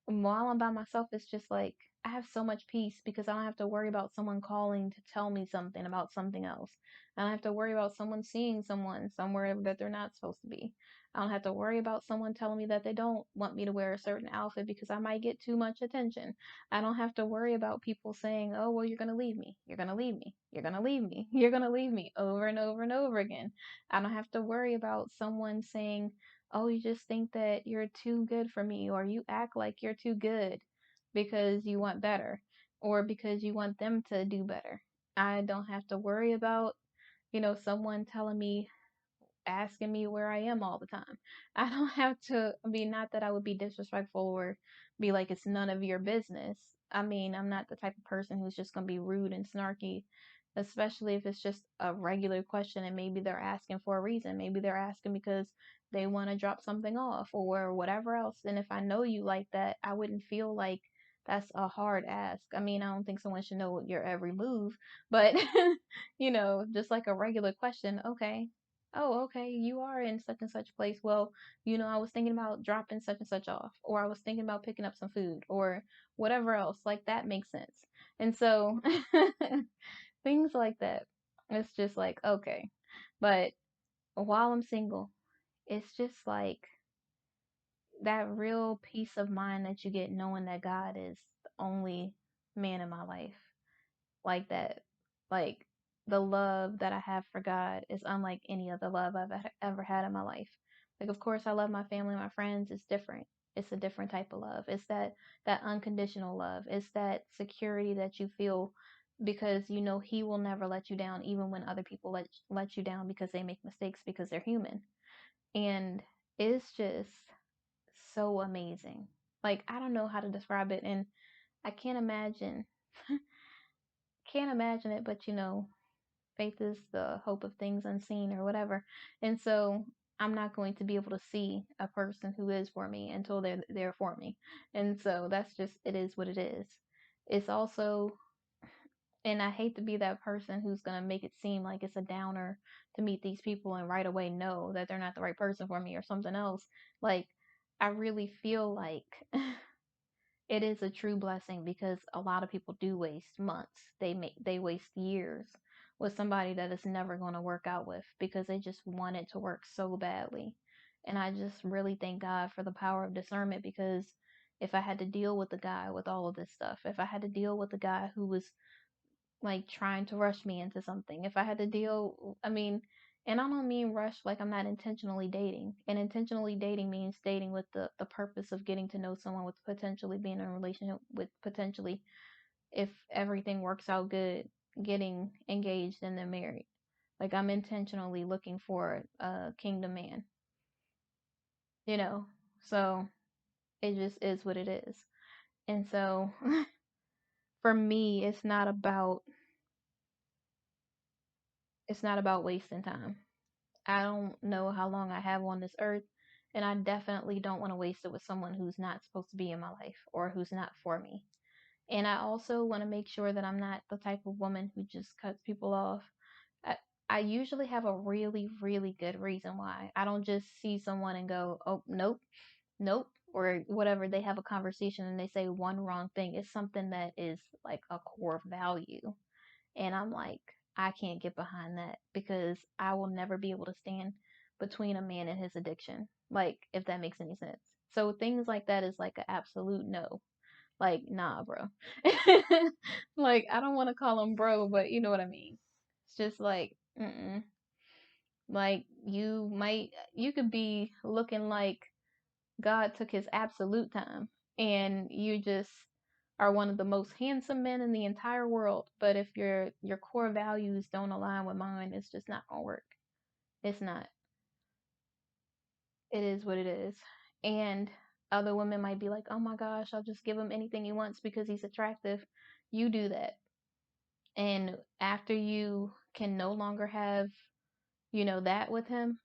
while I'm by myself, it's just like I have so much peace because I don't have to worry about someone calling to tell me something about something else. I don't have to worry about someone seeing someone somewhere that they're not supposed to be. I don't have to worry about someone telling me that they don't want me to wear a certain outfit because I might get too much attention. I don't have to worry about people saying, oh, well, you're going to leave me. You're going to leave me. You're going to leave me. You're going to leave me over and over and over again. I don't have to worry about someone saying, oh, you just think that you're too good for me, or you act like you're too good because you want better, or because you want them to do better. I don't have to worry about, someone telling me, asking me where I am all the time. I don't have to be, not that I would be disrespectful or be like it's none of your business. I mean, I'm not the type of person who's just going to be rude and snarky, especially if it's just a regular question and maybe they're asking for a reason. Maybe they're asking because they want to drop something off or whatever else. And if I know you like that, I wouldn't feel like that's a hard ask. I mean, I don't think someone should know your every move, but just like a regular question, okay, oh, okay, you are in such and such place. Well, I was thinking about dropping such and such off, or I was thinking about picking up some food, or whatever else. Like that makes sense. And so things like that. It's just like, okay. But while I'm single, it's just like that real peace of mind that you get knowing that God is the only man in my life, like that. Like the love that I have for God is unlike any other love I've ever had in my life. Like of course I love my family, my friends, it's different. It's a different type of love. It's that unconditional love. It's that security that you feel because he will never let you down even when other people let you down because they make mistakes because they're human. And it's just so amazing. Like I don't know how to describe it, and I can't imagine it, but faith is the hope of things unseen or whatever. And so I'm not going to be able to see a person who is for me until they're there for me. And so that's just, it is what it is. It's also, and I hate to be that person who's going to make it seem like it's a downer to meet these people and right away know that they're not the right person for me or something else. Like, I really feel like it is a true blessing because a lot of people do waste months. They waste years with somebody that is never going to work out with because they just want it to work so badly. And I just really thank God for the power of discernment because if I had to deal with the guy with all of this stuff, if I had to deal with the guy who was like trying to rush me into something. If I had to deal, I mean, and I don't mean rush like I'm not intentionally dating. And intentionally dating means dating with the purpose of getting to know someone with potentially being in a relationship with potentially, if everything works out good, getting engaged and then married. Like I'm intentionally looking for a kingdom man, you know? So it just is what it is. And so for me, it's not about wasting time. I don't know how long I have on this earth, and I definitely don't want to waste it with someone who's not supposed to be in my life or who's not for me. And I also want to make sure that I'm not the type of woman who just cuts people off. I, I usually have a really, really good reason why. I don't just see someone and go, oh, nope, nope, or whatever. They have a conversation and they say one wrong thing. It's something that is like a core value. And I'm like, I can't get behind that because I will never be able to stand between a man and his addiction. Like, if that makes any sense. So things like that is like an absolute no. Like, nah, bro. Like, I don't want to call him bro, but you know what I mean. It's just like, mm-mm. Like, you could be looking like God took his absolute time and you just are one of the most handsome men in the entire world. But if your core values don't align with mine, it's just not gonna work. It's not. It is what it is. And other women might be like, oh my gosh, I'll just give him anything he wants because he's attractive. You do that. And after you can no longer have, that with him,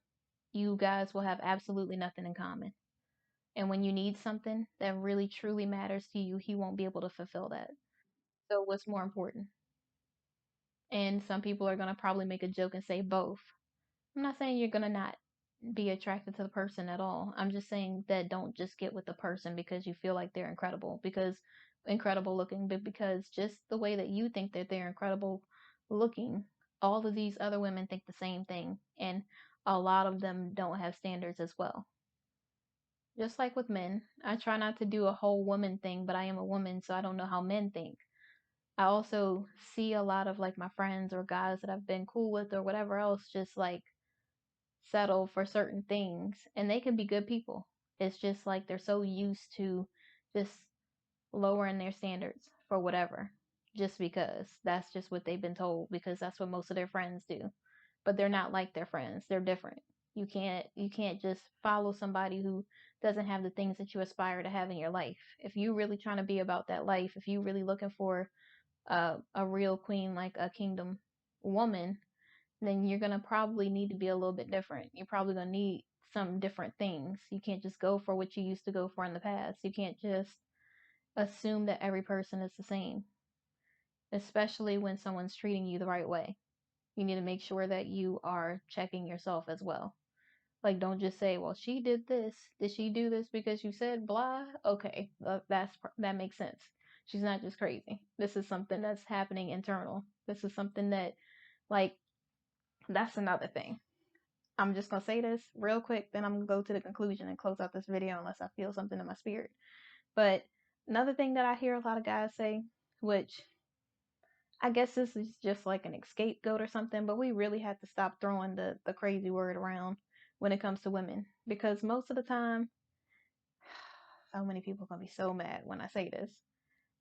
you guys will have absolutely nothing in common. And when you need something that really truly matters to you, he won't be able to fulfill that. So what's more important? And some people are going to probably make a joke and say both. I'm not saying you're going to not be attracted to the person at all. I'm just saying that don't just get with the person because you feel like they're incredible, because incredible looking, but because just the way that you think that they're incredible looking, all of these other women think the same thing. And a lot of them don't have standards as well. Just like with men, I try not to do a whole woman thing, but I am a woman, so I don't know how men think. I also see a lot of like my friends or guys that I've been cool with or whatever else just like settle for certain things, and they can be good people. It's just like they're so used to just lowering their standards for whatever, just because that's just what they've been told, because that's what most of their friends do. But they're not like their friends. They're different. You can't just follow somebody who doesn't have the things that you aspire to have in your life. If you really trying to be about that life, if you really looking for a real queen, like a kingdom woman, then you're gonna probably need to be a little bit different. You're probably gonna need some different things. You can't just go for what you used to go for in the past. You can't just assume that every person is the same, especially when someone's treating you the right way. You need to make sure that you are checking yourself as well. Like, don't just say, "Well, she did this. Did she do this because you said blah?" Okay, that makes sense. She's not just crazy. This is something that's happening internal. This is something that, like, that's another thing. I'm just gonna say this real quick, then I'm gonna go to the conclusion and close out this video unless I feel something in my spirit. But another thing that I hear a lot of guys say, which I guess this is just like an scapegoat or something, but we really have to stop throwing the crazy word around when it comes to women. Because most of the time, so many people are gonna be so mad when I say this,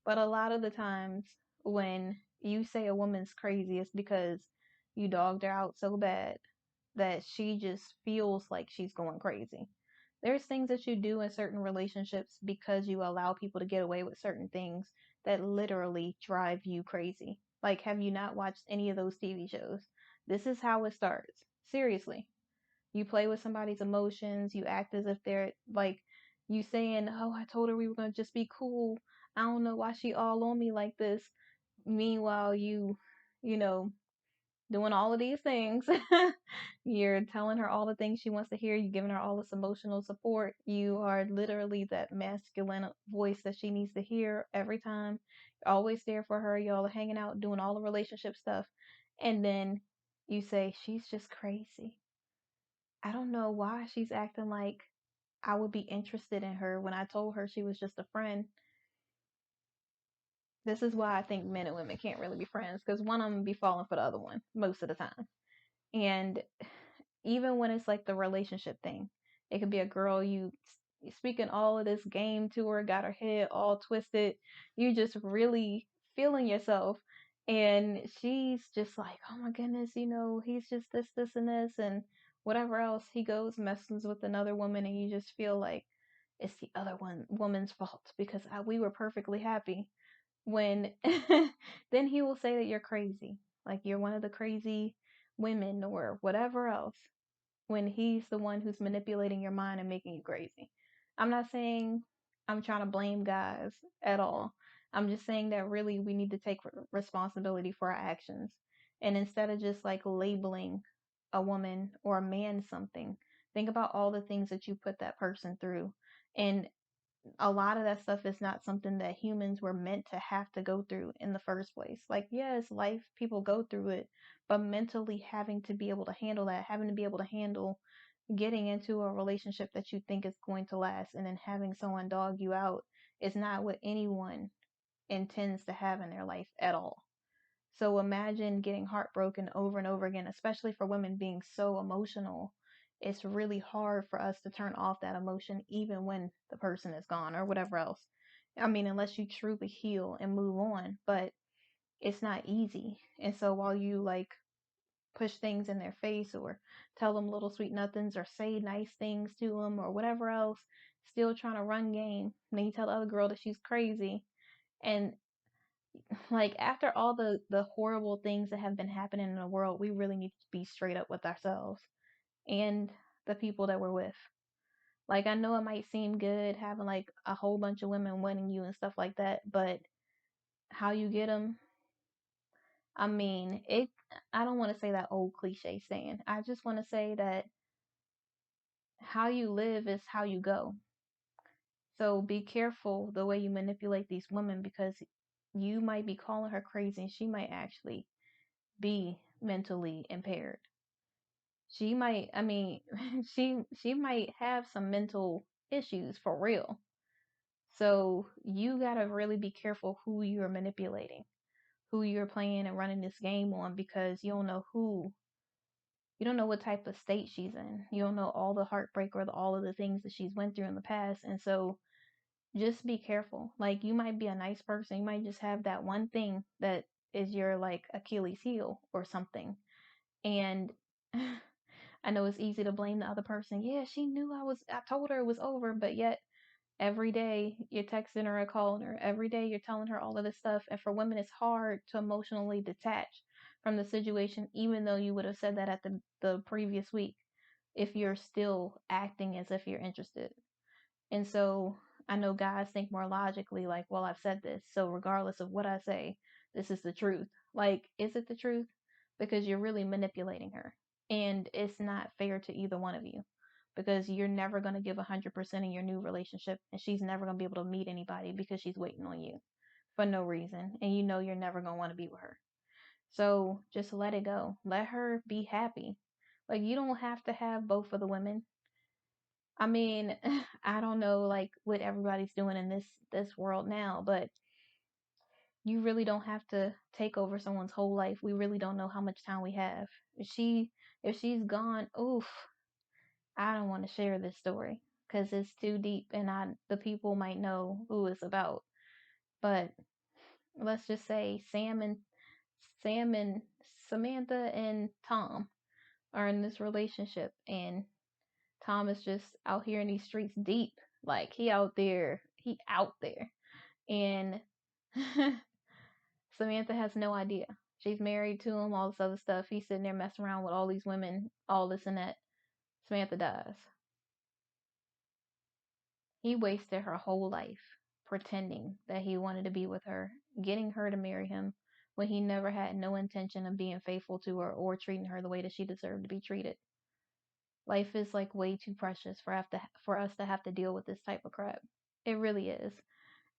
but a lot of the times when you say a woman's crazy, it's because you dogged her out so bad that she just feels like she's going crazy. There's things that you do in certain relationships because you allow people to get away with certain things that literally drive you crazy. Like, have you not watched any of those TV shows? This is how it starts. Seriously. You play with somebody's emotions, you act as if they're like, you saying, "Oh, I told her we were going to just be cool. I don't know why she all on me like this." Meanwhile, you know, doing all of these things. You're telling her all the things she wants to hear. You're giving her all this emotional support. You are literally that masculine voice that she needs to hear every time. You're always there for her. Y'all are hanging out, doing all the relationship stuff. And then you say, "She's just crazy. I don't know why she's acting like I would be interested in her when I told her she was just a friend." This is why I think men and women can't really be friends, because one of them be falling for the other one most of the time. And even when it's like the relationship thing, it could be a girl you speaking all of this game to her, got her head all twisted. You just really feeling yourself, and she's just like, "Oh my goodness, he's just this, and this, and whatever else." He goes messes with another woman, and you just feel like it's the other woman's fault because we were perfectly happy. When then he will say that you're crazy, like you're one of the crazy women or whatever else, when he's the one who's manipulating your mind and making you crazy. I'm not saying I'm trying to blame guys at all. I'm just saying that really we need to take responsibility for our actions. And instead of just like labeling a woman or a man something, think about all the things that you put that person through. And a lot of that stuff is not something that humans were meant to have to go through in the first place. Like, yes, life, people go through it, but mentally having to be able to handle that, having to be able to handle getting into a relationship that you think is going to last and then having someone dog you out is not what anyone intends to have in their life at all. So imagine getting heartbroken over and over again, especially for women being so emotional. It's really hard for us to turn off that emotion even when the person is gone or whatever else. I mean, unless you truly heal and move on, but it's not easy. And so while you like push things in their face or tell them little sweet nothings or say nice things to them or whatever else, still trying to run game. And then you tell the other girl that she's crazy. And like after all the horrible things that have been happening in the world, we really need to be straight up with ourselves and the people that we're with. Like, I know it might seem good having like a whole bunch of women wanting you and stuff like that, but how you get them, I mean, I don't want to say that old cliche saying. I just want to say that how you live is how you go. So be careful the way you manipulate these women because you might be calling her crazy and she might actually be mentally impaired. She might, I mean, she might have some mental issues for real. So you got to really be careful who you're manipulating, who you're playing and running this game on because you don't know what type of state she's in. You don't know all the heartbreak or all of the things that she's went through in the past. And so just be careful. Like you might be a nice person. You might just have that one thing that is your like Achilles heel or something. And I know it's easy to blame the other person. Yeah, she knew I told her it was over, but yet every day you're texting her or calling her. Every day you're telling her all of this stuff. And for women, it's hard to emotionally detach from the situation, even though you would have said that at the previous week, if you're still acting as if you're interested. And so I know guys think more logically, like, well, I've said this. So regardless of what I say, this is the truth. Like, is it the truth? Because you're really manipulating her. And it's not fair to either one of you because you're never going to give 100% in your new relationship. And she's never going to be able to meet anybody because she's waiting on you for no reason. And you know you're never going to want to be with her. So just let it go. Let her be happy. Like, you don't have to have both of the women. I mean, I don't know like what everybody's doing in this world now, but you really don't have to take over someone's whole life. We really don't know how much time we have. If she's gone, oof, I don't want to share this story because it's too deep and the people might know who it's about. But let's just say Sam and Samantha and Tom are in this relationship and Tom is just out here in these streets deep. Like he out there. And Samantha has no idea. She's married to him, all this other stuff. He's sitting there messing around with all these women, all this and that. Samantha dies. He wasted her whole life pretending that he wanted to be with her, getting her to marry him when he never had no intention of being faithful to her or treating her the way that she deserved to be treated. Life is like way too precious for us to have to deal with this type of crap. It really is.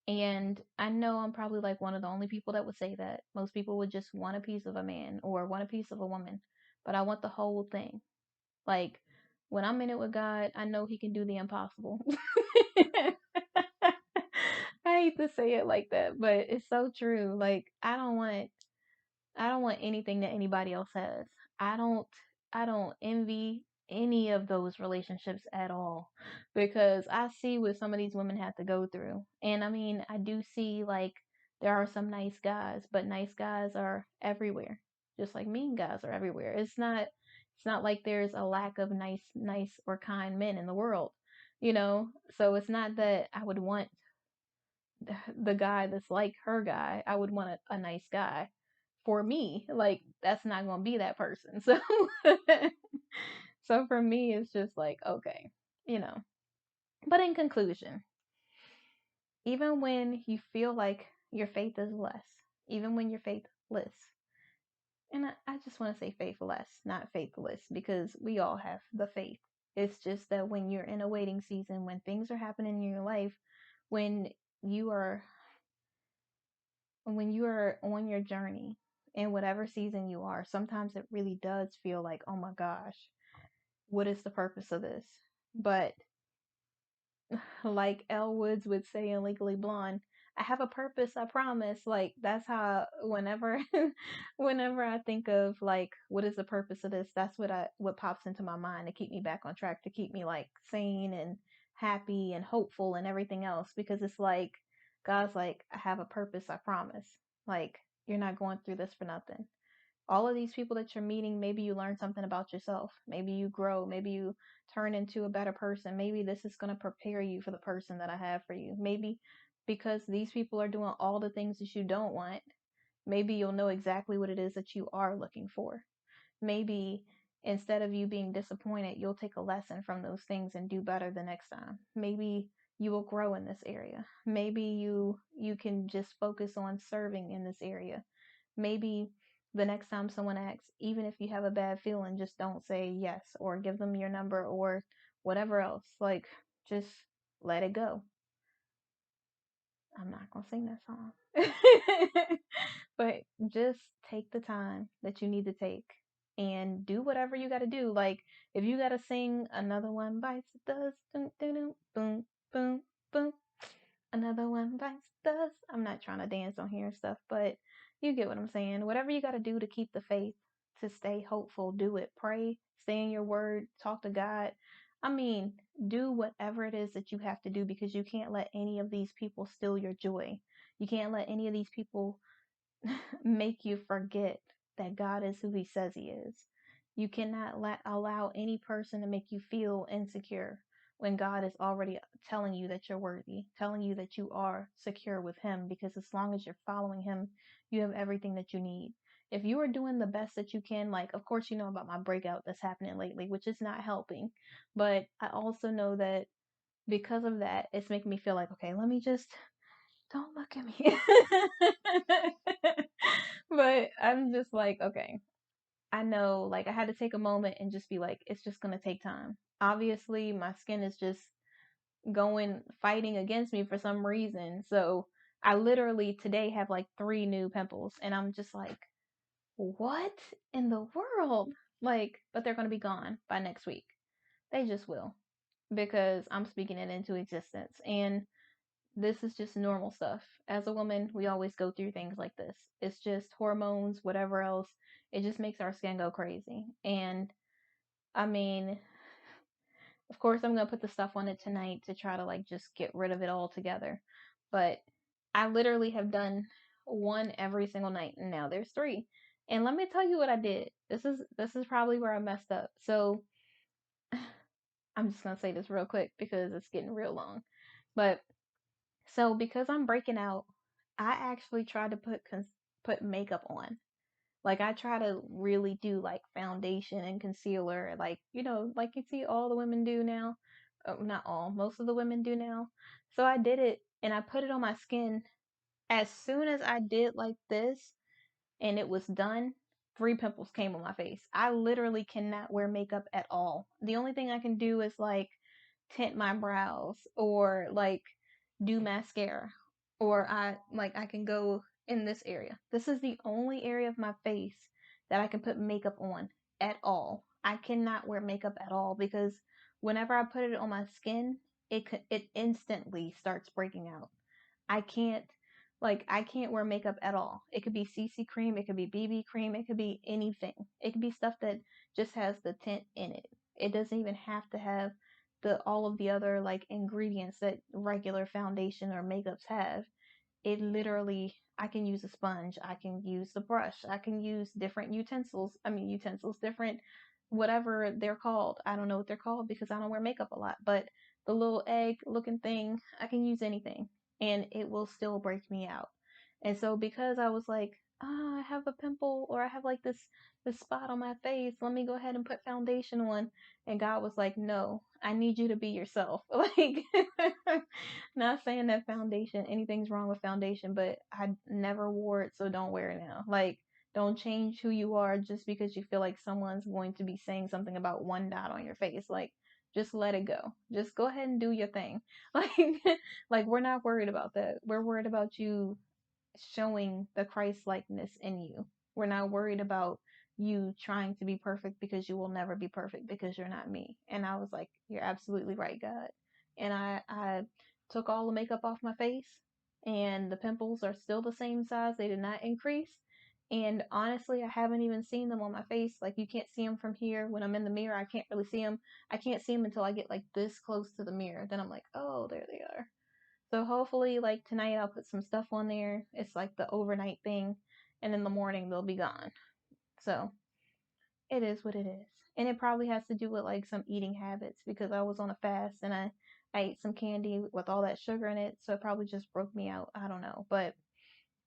And I know I'm probably like one of the only people that would say that. Most people would just want a piece of a man or want a piece of a woman. But I want the whole thing. Like when I'm in it with God, I know he can do the impossible. I hate to say it like that, but it's so true. Like I don't want anything that anybody else has. I don't I don't envy any of those relationships at all because I see what some of these women have to go through. And I mean, I do see like there are some nice guys, but nice guys are everywhere. Just like mean guys are everywhere. It's not like there's a lack of nice or kind men in the world, you know? So it's not that I would want the guy that's like her guy. I would want a nice guy for me. Like that's not gonna be that person. So so for me it's just like okay, you know. But in conclusion, even when you feel like your faith is less, even when you're faithless, and I just want to say faithless, not faithless, because we all have the faith. It's just that when you're in a waiting season, when things are happening in your life, when you are when you are on your journey in whatever season you are, sometimes it really does feel like, oh my gosh, what is the purpose of this? But like Elle Woods would say in Legally Blonde, I have a purpose, I promise. Like that's how whenever whenever I think of like what is the purpose of this, that's what pops into my mind to keep me back on track, to keep me like sane and happy and hopeful and everything else because it's like God's like I have a purpose, I promise. Like you're not going through this for nothing. All of these people that you're meeting, maybe you learn something about yourself. Maybe you grow. Maybe you turn into a better person. Maybe this is going to prepare you for the person that I have for you. Maybe because these people are doing all the things that you don't want, maybe you'll know exactly what it is that you are looking for. Maybe instead of you being disappointed, you'll take a lesson from those things and do better the next time. Maybe you will grow in this area. Maybe you can just focus on serving in this area. Maybe The next time someone asks, even if you have a bad feeling, just don't say yes or give them your number or whatever else. Like, just let it go. I'm not gonna sing that song. But just take the time that you need to take and do whatever you gotta do. Like, if you gotta sing another one bites the dust, dun, dun, dun, boom, boom, boom, another one bites the dust. I'm not trying to dance on here and stuff, but you get what I'm saying. Whatever you gotta do to keep the faith, to stay hopeful, do it. Pray, stay in your word, talk to God. I mean, do whatever it is that you have to do because you can't let any of these people steal your joy. You can't let any of these people make you forget that God is who he says he is. You cannot allow any person to make you feel insecure when God is already telling you that you're worthy, telling you that you are secure with him, because as long as you're following him, you have everything that you need. If you are doing the best that you can, like, of course, you know about my breakout that's happening lately, which is not helping. But I also know that because of that, it's making me feel like, okay, let me just don't look at me. But I'm just like, okay, I know, like, I had to take a moment and just be like, it's just gonna take time. Obviously, my skin is just fighting against me for some reason. So I literally today have like 3 new pimples, and I'm just like, what in the world? Like, but they're gonna be gone by next week. They just will, because I'm speaking it into existence. And this is just normal stuff. As a woman, we always go through things like this. It's just hormones, whatever else. It just makes our skin go crazy. And I mean, of course, I'm going to put the stuff on it tonight to try to like just get rid of it all together. But I literally have done one every single night, and now there's 3. And let me tell you what I did. This is probably where I messed up. So I'm just going to say this real quick because it's getting real long. But so because I'm breaking out, I actually try to put makeup on. Like, I try to really do like foundation and concealer, like, like you see all the women do now. Not all, most of the women do now. So I did it and I put it on my skin. As soon as I did like this and it was done, 3 pimples came on my face. I literally cannot wear makeup at all. The only thing I can do is like tint my brows or like do mascara, or I can go in this area. This is the only area of my face that I can put makeup on at all. I cannot wear makeup at all because whenever I put it on my skin, it instantly starts breaking out. I can't I can't wear makeup at all. It could be CC cream, it could be BB cream, it could be anything. It could be stuff that just has the tint in it. It doesn't even have to have the all of the other like ingredients that regular foundation or makeups have. It literally, I can use a sponge, I can use the brush, I can use different utensils, different whatever they're called. I don't know what they're called because I don't wear makeup a lot, but the little egg looking thing, I can use anything and it will still break me out. And so because I was like, I have a pimple or I have like this spot on my face, let me go ahead and put foundation on. And God was like, no, I need you to be yourself. Like, not saying that foundation, anything's wrong with foundation, but I never wore it, so don't wear it now. Like, don't change who you are just because you feel like someone's going to be saying something about one dot on your face. Like, just let it go. Just go ahead and do your thing. Like, like we're not worried about that. We're worried about you showing the Christ likeness in you. We're not worried about you trying to be perfect because you will never be perfect because you're not me. And I was like, you're absolutely right, God. And I took all the makeup off my face and the pimples are still the same size. They did not increase. And honestly, I haven't even seen them on my face. Like, you can't see them from here. When I'm in the mirror, I can't really see them. I can't see them until I get like this close to the mirror. Then I'm like, oh, there they are. So hopefully, like tonight, I'll put some stuff on there. It's like the overnight thing, and in the morning they'll be gone. So it is what it is, and it probably has to do with like some eating habits because I was on a fast and I ate some candy with all that sugar in it, so it probably just broke me out. I don't know, but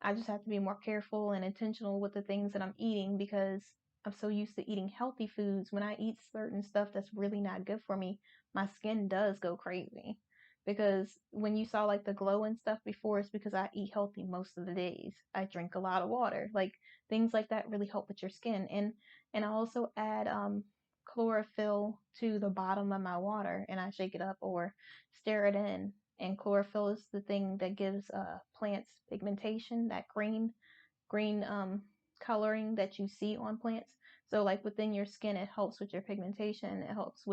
I just have to be more careful and intentional with the things that I'm eating because I'm so used to eating healthy foods. When I eat certain stuff that's really not good for me, my skin does go crazy. because when you saw like the glow and stuff before, it's because I eat healthy most of the days. I drink a lot of water. Like things like that really help with your skin. And I also add chlorophyll to the bottom of my water and I shake it up or stir it in. And chlorophyll is the thing that gives plants pigmentation, that green coloring that you see on plants. So like within your skin, it helps with your pigmentation. It helps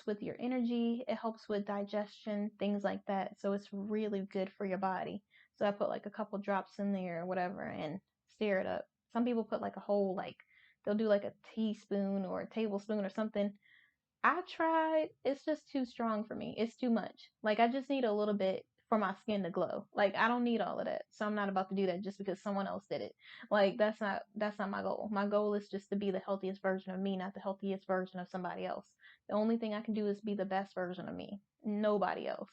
with your energy, it helps with digestion, things like that. So it's really good for your body. So I put like a couple drops in there or whatever and stir it up. Some people put like a whole like they'll do like a teaspoon or a tablespoon or something. I tried. It's just too strong for me. It's too much. Like I just need a little bit for my skin to glow. Like I don't need all of that. So I'm not about to do that just because someone else did it. Like that's not my goal. My goal is just to be the healthiest version of me, not the healthiest version of somebody else. The only thing I can do is be the best version of me. Nobody else.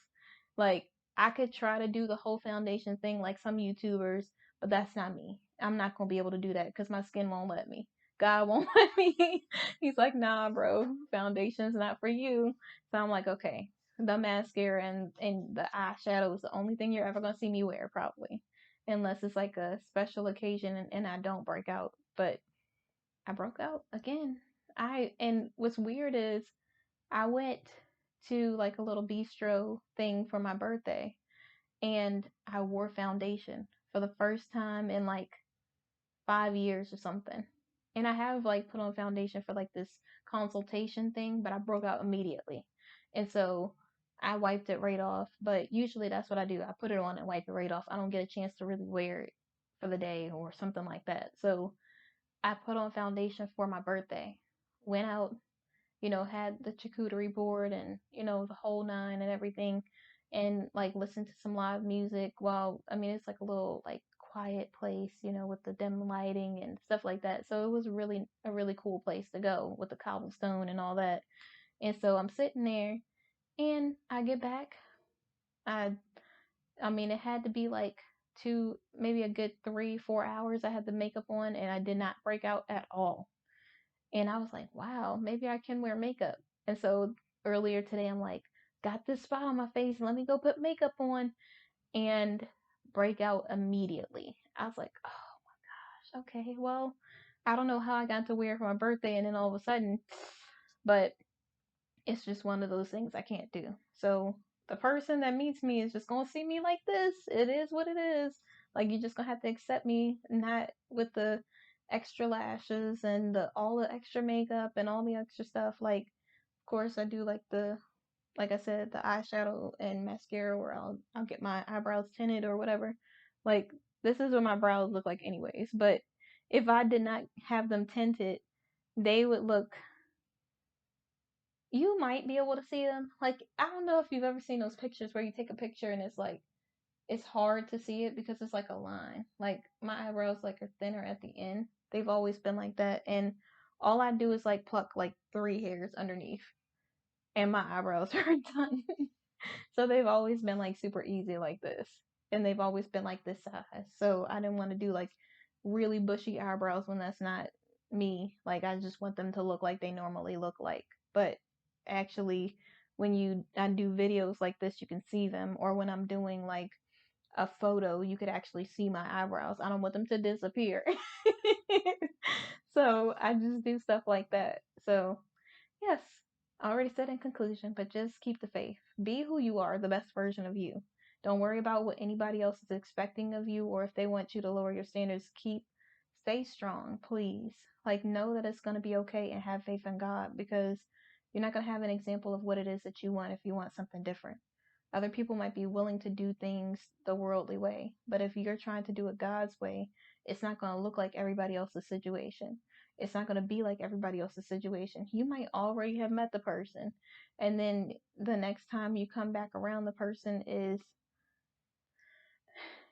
Like I could try to do the whole foundation thing like some YouTubers, but that's not me. I'm not going to be able to do that cuz my skin won't let me. God won't let me. He's like, nah, bro, foundation's not for you. So I'm like, okay, the mascara and the eyeshadow is the only thing you're ever gonna see me wear, probably, unless it's like a special occasion and I don't break out. But I broke out again. And what's weird is I went to like a little bistro thing for my birthday, and I wore foundation for the first time in like 5 years or something. And I have like put on foundation for like this consultation thing, but I broke out immediately. And so I wiped it right off. But usually that's what I do. I put it on and wipe it right off. I don't get a chance to really wear it for the day or something like that. So I put on foundation for my birthday. Went out, had the charcuterie board and, the whole nine and everything, and like listened to some live music while, I mean, it's like a little like quiet place, with the dim lighting and stuff like that. So it was really a really cool place to go with the cobblestone and all that. And so I'm sitting there and I get back. I I mean, it had to be like maybe a good 3, 4 hours I had the makeup on and I did not break out at all. And I was like, wow, maybe I can wear makeup. And so earlier today, I'm like, got this spot on my face. Let me go put makeup on and break out immediately. I was like, oh my gosh, okay, well, I don't know how I got to wear it for my birthday and then all of a sudden, but it's just one of those things I can't do. So the person that meets me is just gonna see me like this. It is what it is. Like you're just gonna have to accept me, not with the extra lashes and all the extra makeup and all the extra stuff. Like, of course, I do like I said, the eyeshadow and mascara where I'll get my eyebrows tinted or whatever. Like this is what my brows look like anyways. But if I did not have them tinted, they would look, you might be able to see them. Like, I don't know if you've ever seen those pictures where you take a picture and it's like, it's hard to see it because it's like a line. Like, my eyebrows like are thinner at the end. They've always been like that. And all I do is like pluck like 3 hairs underneath and my eyebrows are done. So they've always been like super easy like this. And they've always been like this size. So I didn't want to do like really bushy eyebrows when that's not me. Like I just want them to look like they normally look like. But actually when I do videos like this you can see them, or when I'm doing like a photo you could actually see my eyebrows. I don't want them to disappear. So I just do stuff like that. So yes, I already said in conclusion, but just keep the faith. Be who you are, the best version of you. Don't worry about what anybody else is expecting of you or if they want you to lower your standards. Stay strong, please. Like, know that it's going to be okay and have faith in God, because you're not going to have an example of what it is that you want if you want something different. Other people might be willing to do things the worldly way, but if you're trying to do it God's way, it's not going to look like everybody else's situation. It's not going to be like everybody else's situation. You might already have met the person, and then the next time you come back around, the person is,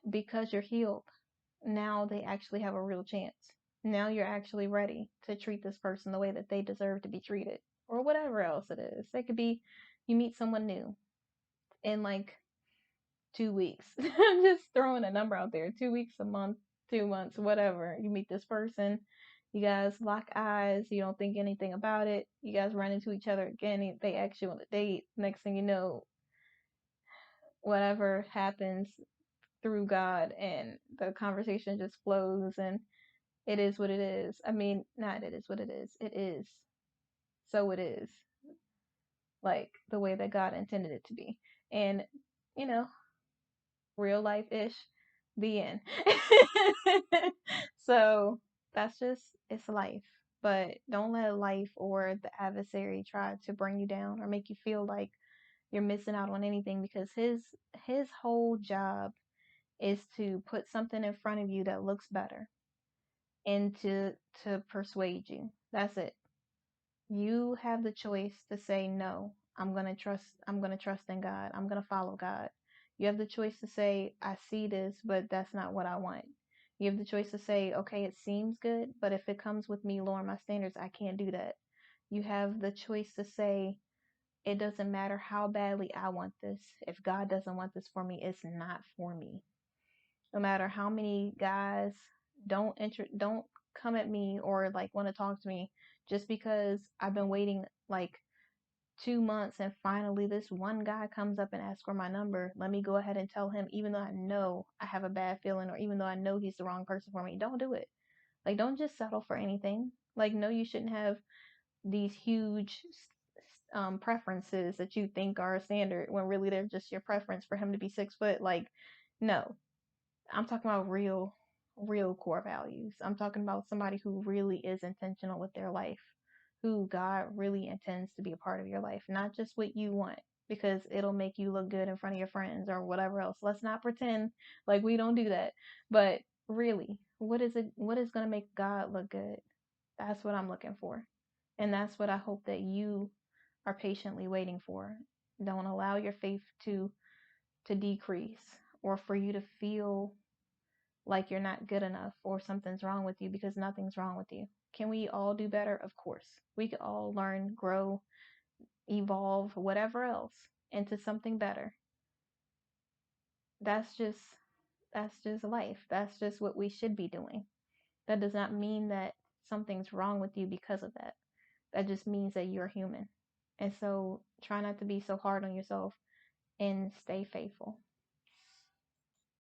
because you're healed, now they actually have a real chance. Now you're actually ready to treat this person the way that they deserve to be treated, or whatever else it is. It could be you meet someone new in like 2 weeks. I'm just throwing a number out there. 2 weeks, a month, 2 months, whatever. You meet this person, you guys lock eyes, you don't think anything about it. You guys run into each other again, they ask you on a date. Next thing you know, whatever happens through God, and the conversation just flows, and it is what it is. I mean, not it is what it is. It is. So it is. Like the way that God intended it to be. And, you know, real life ish, the end. So that's just, it's life. But don't let life or the adversary try to bring you down or make you feel like you're missing out on anything, because his whole job is to put something in front of you that looks better, and to persuade you. That's it. You have the choice to say no. I'm going to trust in God. I'm going to follow God. You have the choice to say I see this, but that's not what I want. You have the choice to say, okay, it seems good, but if it comes with me lowering my standards, I can't do that. You have the choice to say it doesn't matter how badly I want this. If God doesn't want this for me, it's not for me. No matter how many guys don't come at me or like want to talk to me, just because I've been waiting like 2 months and finally this one guy comes up and asks for my number, let me go ahead and tell him, even though I know I have a bad feeling, or even though I know he's the wrong person for me. Don't do it. Like, don't just settle for anything. Like, no, you shouldn't have these huge preferences that you think are a standard when really they're just your preference for him to be 6 foot. Like, no, I'm talking about real core values. I'm talking about somebody who really is intentional with their life, who God really intends to be a part of your life, not just what you want, because it'll make you look good in front of your friends or whatever else. Let's not pretend like we don't do that. But really, what is going to make God look good? That's what I'm looking for. And that's what I hope that you are patiently waiting for. Don't allow your faith to decrease, or for you to feel like you're not good enough or something's wrong with you, because nothing's wrong with you. Can we all do better? Of course. We could all learn, grow, evolve, whatever else into something better. That's just that's just life. That's just what we should be doing. That does not mean that something's wrong with you because of that. That just means that you're human. And so try not to be so hard on yourself and stay faithful.